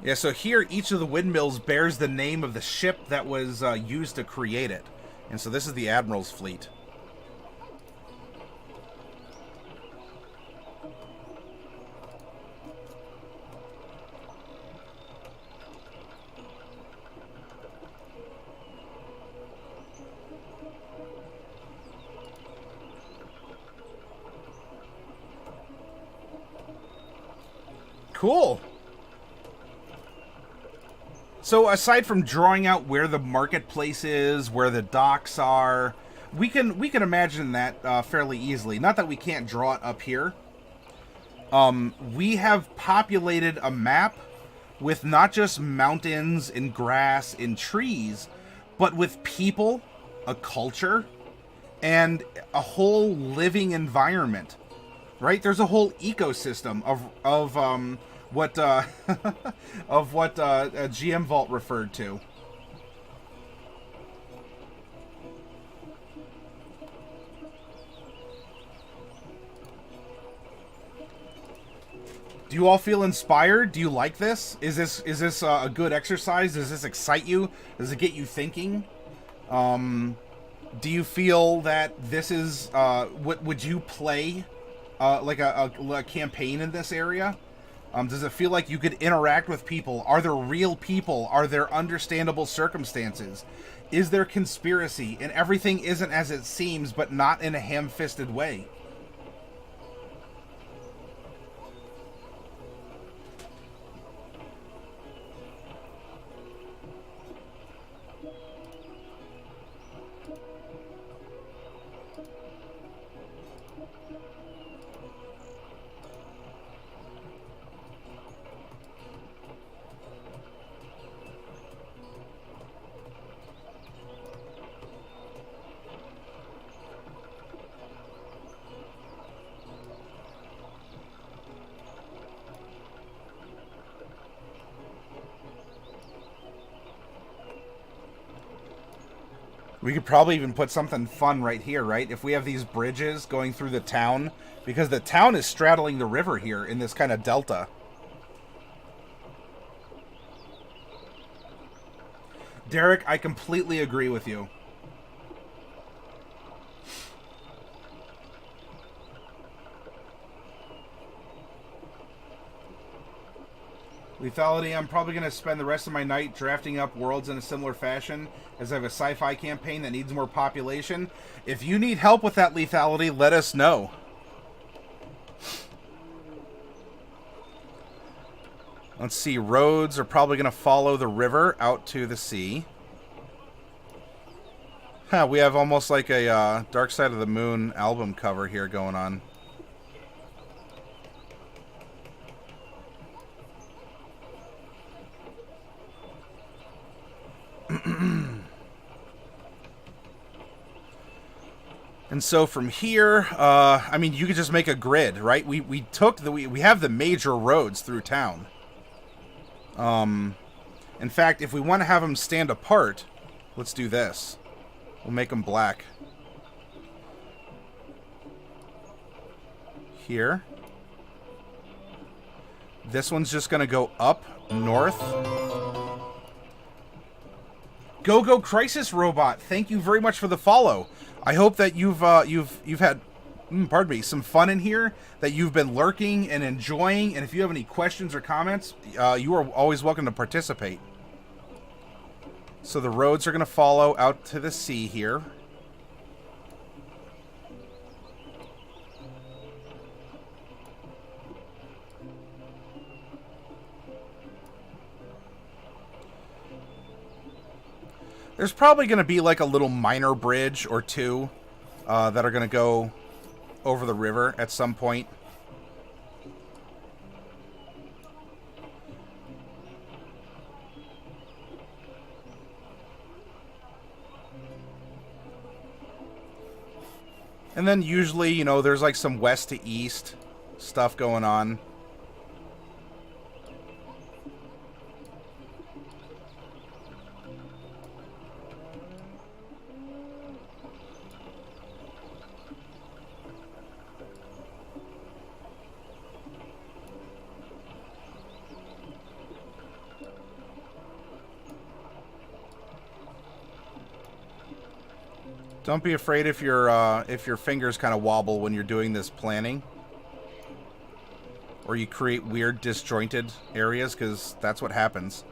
Yeah, so here each of the windmills bears the name of the ship that was used to create it. And so this is the Admiral's fleet. Cool. So aside from drawing out where the marketplace is, where the docks are, we can imagine that fairly easily. Not that we can't draw it up here. We have populated a map with not just mountains and grass and trees, but with people, a culture, and a whole living environment. Right? There's a whole ecosystem of what GM Vault referred to. Do you all feel inspired? Do you like this? Is this a good exercise? Does this excite you? Does it get you thinking? Do you feel that this is would you play like a campaign in this area? Does it feel like you could interact with people? Are there real people? Are there understandable circumstances? Is there conspiracy? And everything isn't as it seems, but not in a ham-fisted way. We could probably even put something fun right here, right? If we have these bridges going through the town, because the town is straddling the river here in this kind of delta. Derek, I completely agree with you. Lethality, I'm probably going to spend the rest of my night drafting up worlds in a similar fashion, as I have a sci-fi campaign that needs more population. If you need help with that, Lethality, let us know. Let's see, roads are probably going to follow the river out to the sea. Huh, we have almost like a Dark Side of the Moon album cover here going on. And so from here, I mean, you could just make a grid, right? We have the major roads through town. In fact, if we want to have them stand apart, let's do this. We'll make them black. Here. This one's just going to go up north. Go Crisis Robot, thank you very much for the follow. I hope that you've had, pardon me, some fun in here, that you've been lurking and enjoying, and if you have any questions or comments, you are always welcome to participate. So the roads are going to follow out to the sea here. There's probably going to be like a little minor bridge or two that are going to go over the river at some point. And then usually, you know, there's like some west to east stuff going on. Don't be afraid if your fingers kind of wobble when you're doing this planning. Or you create weird disjointed areas, because that's what happens.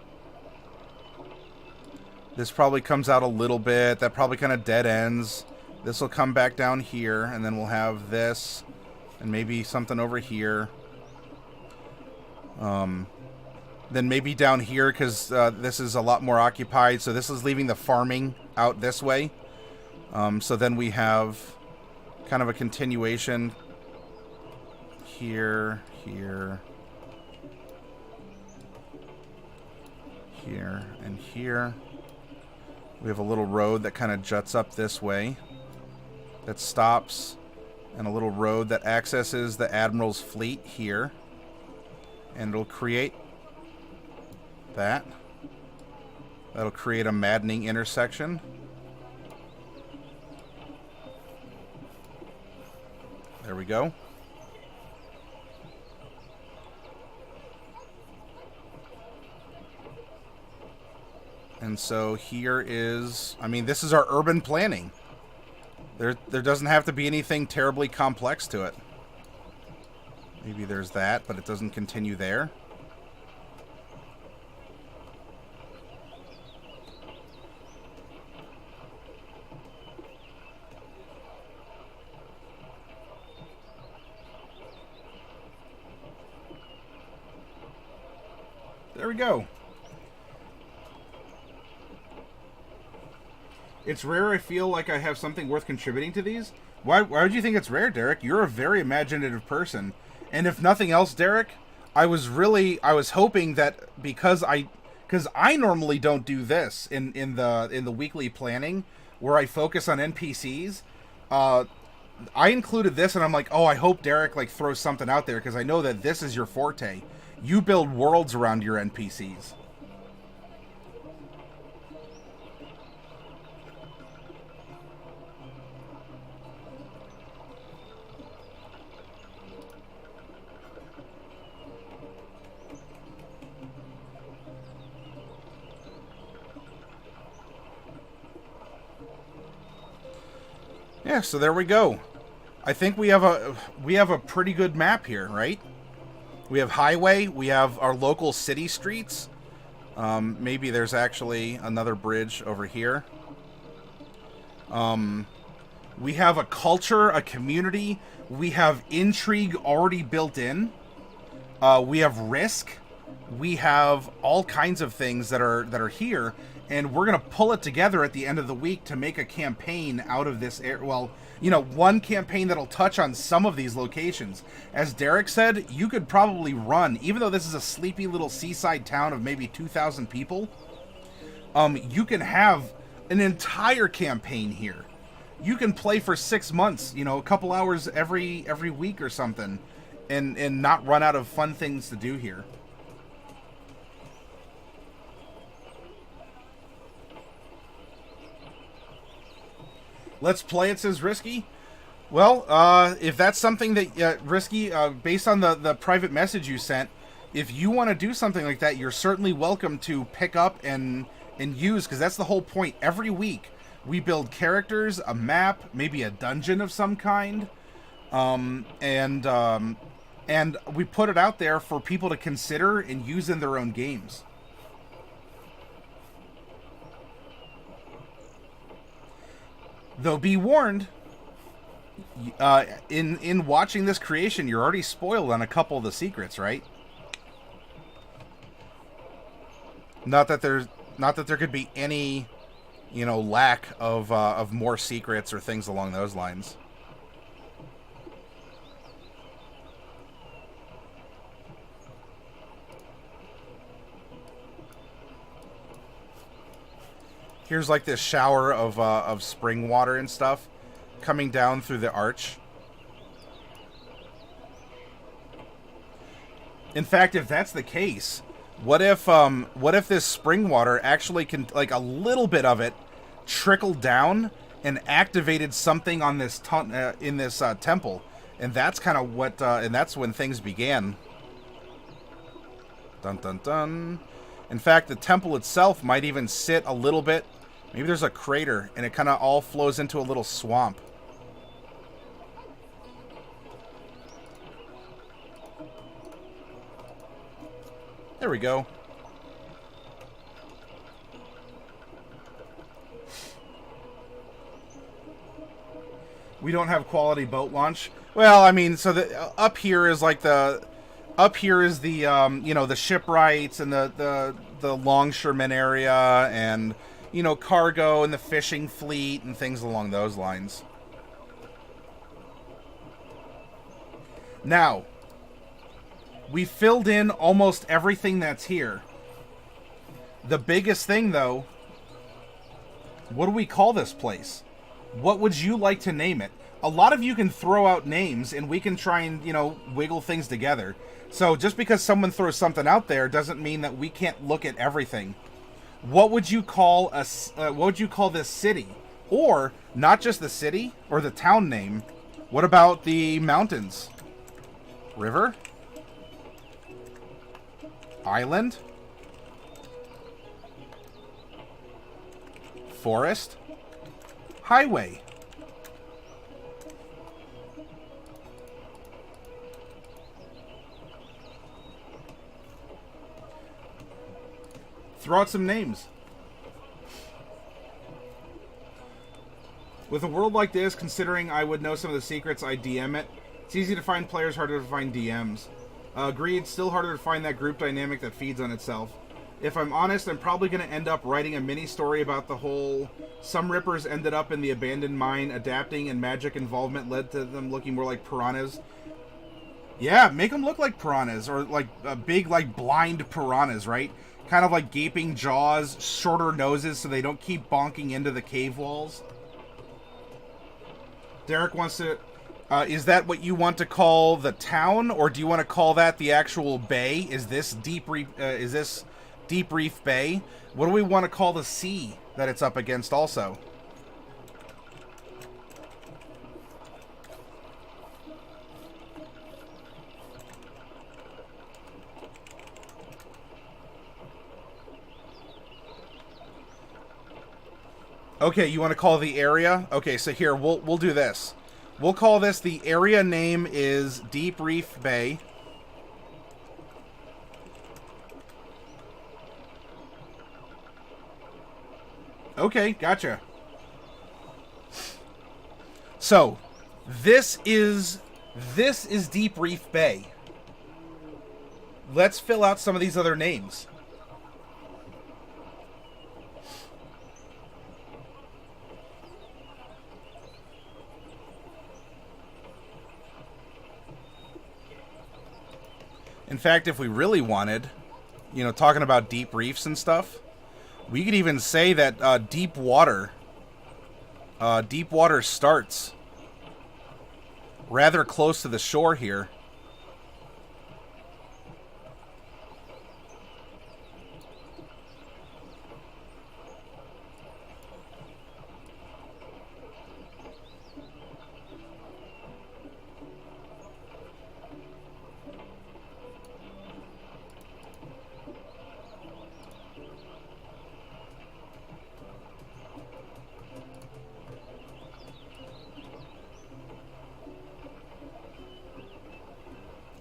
This probably comes out a little bit. That probably kind of dead ends. This will come back down here, and then we'll have this, and maybe something over here. Then maybe down here, because this is a lot more occupied, so this is leaving the farming out this way. So then we have kind of a continuation here, here, here, and here. We have a little road that kind of juts up this way that stops, and a little road that accesses the Admiral's fleet here. And it'll create that. That'll create a maddening intersection. There we go. And so here is, I mean, this is our urban planning. There doesn't have to be anything terribly complex to it. Maybe there's that, but it doesn't continue there. There we go. It's rare I feel like I have something worth contributing to these. Why would you think it's rare, Derek? You're a very imaginative person. And if nothing else, Derek, I was hoping that because I normally don't do this in the weekly planning where I focus on NPCs. I included this, and I'm like, oh, I hope Derek like throws something out there because I know that this is your forte. You build worlds around your NPCs. Yeah, so there we go. I think we have a pretty good map here, right? We have highway, we have our local city streets. Maybe there's actually another bridge over here. We have a culture, a community. We have intrigue already built in. We have risk. We have all kinds of things that are here. And we're going to pull it together at the end of the week to make a campaign out of this area. Well, you know, one campaign that'll touch on some of these locations. As Derek said, you could probably run, even though this is a sleepy little seaside town of maybe 2,000 people, you can have an entire campaign here. You can play for 6 months, you know, a couple hours every week or something, and not run out of fun things to do here. Let's play, it says Risky. Well, if that's something that, Risky, based on the private message you sent, if you want to do something like that, you're certainly welcome to pick up and use, because that's the whole point. Every week, we build characters, a map, maybe a dungeon of some kind, and we put it out there for people to consider and use in their own games. Though be warned, in watching this creation, you're already spoiled on a couple of the secrets, right? Not that there could be any, you know, lack of more secrets or things along those lines. Here's like this shower of spring water and stuff coming down through the arch. In fact, if that's the case, what if this spring water actually can, like, a little bit of it trickled down and activated something on this in this temple, and that's kind of what and that's when things began. Dun dun dun. In fact, the temple itself might even sit a little bit. Maybe there's a crater, and it kind of all flows into a little swamp. There we go. We don't have quality boat launch. Well, I mean, so up here is like the you know, the shipwrights and the longshoremen area, and, you know, cargo and the fishing fleet and things along those lines. Now, we filled in almost everything that's here. The biggest thing, though, what do we call this place? What would you like to name it? A lot of you can throw out names, and we can try and, you know, wiggle things together. So just because someone throws something out there doesn't mean that we can't look at everything. What would you call what would you call this city? Or not just the city or the town name. What about the mountains? River? Island? Forest? Highway? Throw out some names. With a world like this, considering I would know some of the secrets, I DM it. It's easy to find players, harder to find DMs. Agreed, still harder to find that group dynamic that feeds on itself. If I'm honest, I'm probably going to end up writing a mini story about the whole some rippers ended up in the abandoned mine, adapting, and magic involvement led to them looking more like piranhas. Yeah, make them look like piranhas, or like big, like blind piranhas, right? Kind of like gaping jaws, shorter noses so they don't keep bonking into the cave walls. Derek wants to... is that what you want to call the town, or do you want to call that the actual bay? Is this Deepreef Bay? What do we want to call the sea that it's up against also? Okay, you want to call the area? Okay, so here we'll do this. We'll call this, the area name is Deepreef Bay. Okay, gotcha. So, this is Deepreef Bay. Let's fill out some of these other names. In fact, if we really wanted, you know, talking about deep reefs and stuff, we could even say that deep water starts rather close to the shore here.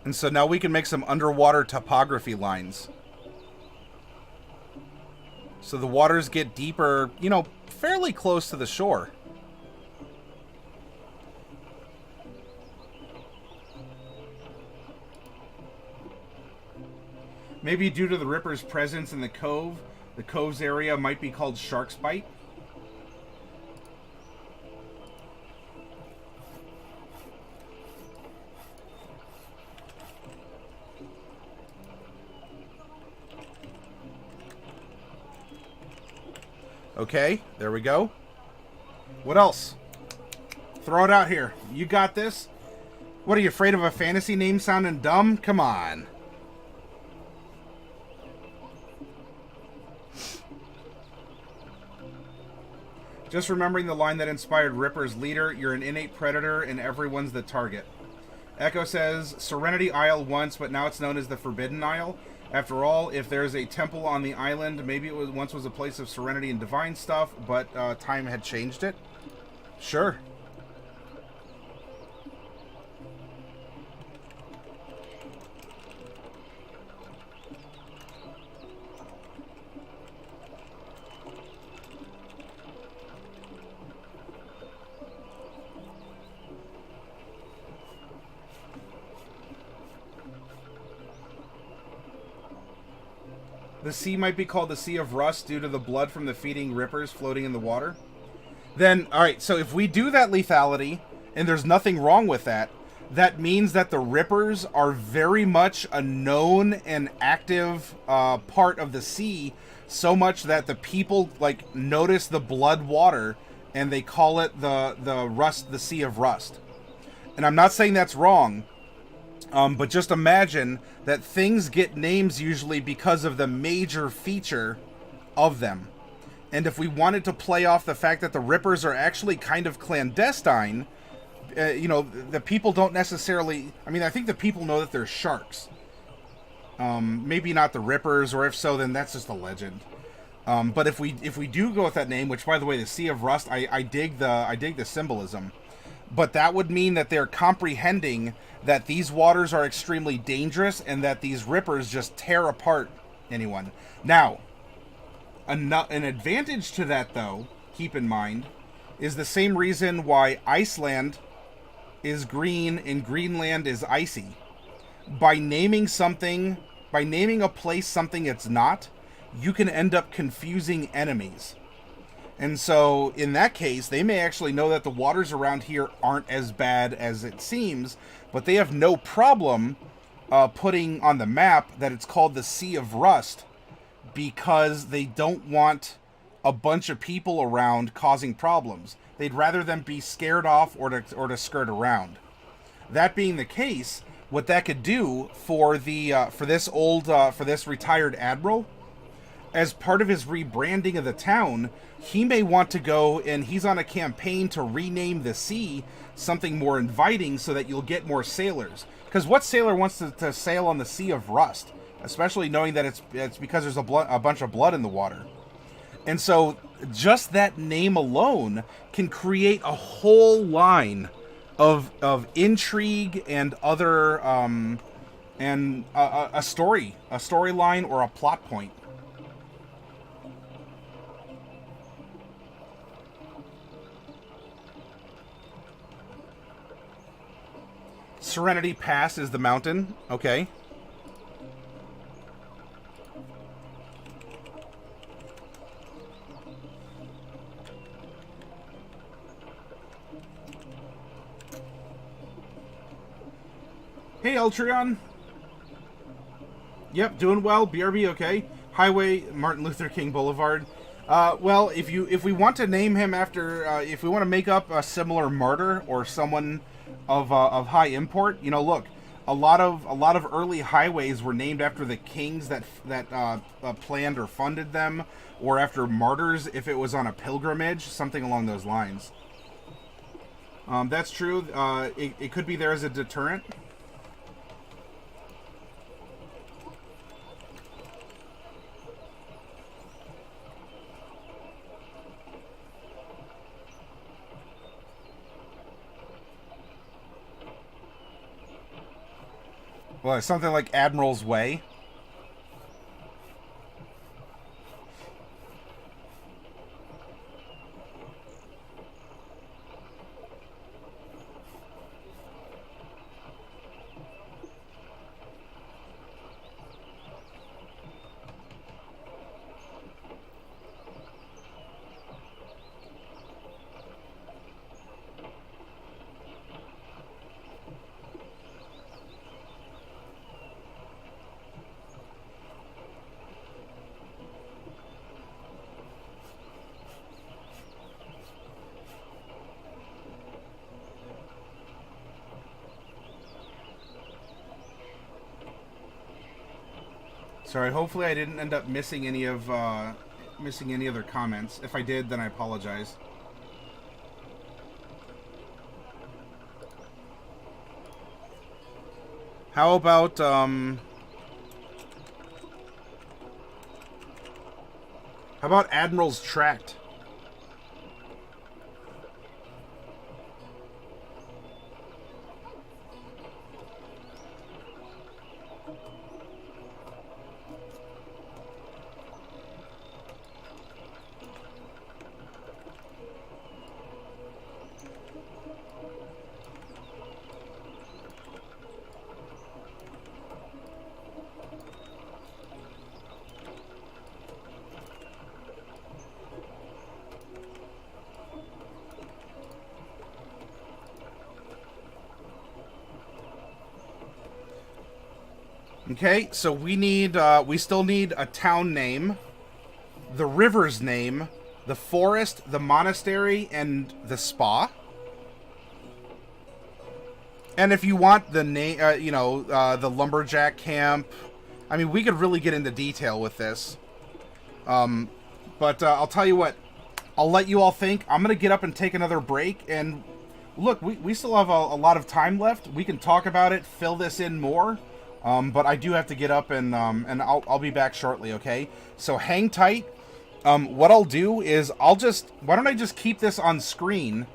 And so now we can make some underwater topography lines. So the waters get deeper, you know, fairly close to the shore. Maybe due to the Ripper's presence in the cove's area might be called Shark's Bite. Okay, there we go. What else? Throw it out here. You got this? What, are you afraid of a fantasy name sounding dumb? Come on. Just remembering the line that inspired Ripper's leader, you're an innate predator and everyone's the target. Echo says, Serenity Isle once, but now it's known as the Forbidden Isle. After all, if there's a temple on the island, maybe it once was a place of serenity and divine stuff, but time had changed it. Sure. The sea might be called the Sea of Rust due to the blood from the feeding rippers floating in the water. Then, alright, so if we do that lethality, and there's nothing wrong with that, that means that the rippers are very much a known and active part of the sea, so much that the people, like, notice the blood water, and they call it the Sea of Rust. And I'm not saying that's wrong, but just imagine that things get names usually because of the major feature of them. And if we wanted to play off the fact that the Rippers are actually kind of clandestine, you know, the people don't necessarily... I mean, I think the people know that they're sharks. Maybe not the Rippers, or if so, then that's just a legend. But if we do go with that name, which, by the way, the Sea of Rust, I dig the symbolism. But that would mean that they're comprehending that these waters are extremely dangerous and that these rippers just tear apart anyone. Now, an advantage to that, though, keep in mind, is the same reason why Iceland is green and Greenland is icy. by naming a place something it's not, you can end up confusing enemies. And so, in that case, they may actually know that the waters around here aren't as bad as it seems, but they have no problem putting on the map that it's called the Sea of Rust, because they don't want a bunch of people around causing problems. They'd rather them be scared off or to skirt around. That being the case, what that could do for this retired admiral, as part of his rebranding of the town, he may want to go, and he's on a campaign to rename the sea something more inviting so that you'll get more sailors. Because what sailor wants to sail on the Sea of Rust? Especially knowing that it's because there's a bunch of blood in the water. And so just that name alone can create a whole line of intrigue and other and a storyline or a plot point. Serenity Pass is the mountain. Okay. Hey, Ultreon. Yep, doing well. BRB, okay. Highway, Martin Luther King Boulevard. Well, if we want to name him after, if we want to make up a similar martyr or someone of high import, look, a lot of early highways were named after the kings that planned or funded them, or after martyrs if it was on a pilgrimage, something along those lines. That's true. It could be there as a deterrent. Well, something like Admiral's Way. Sorry, hopefully I didn't end up missing any other comments. If I did, then I apologize. How about Admiral's Tract? Okay, so we still need a town name, the river's name, the forest, the monastery, and the spa. And if you want the name, the lumberjack camp, I mean, we could really get into detail with this. But I'll tell you what, I'll let you all think. I'm going to get up and take another break, and look, we still have a lot of time left. We can talk about it, fill this in more. But I do have to get up, and I'll be back shortly, okay? So hang tight. What I'll do is why don't I just keep this on screen,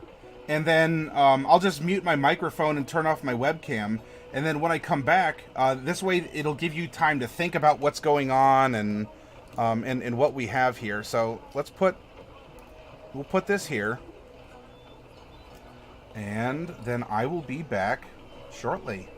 and then I'll just mute my microphone and turn off my webcam, and then when I come back, this way it'll give you time to think about what's going on and what we have here. So we'll put this here, and then I will be back shortly.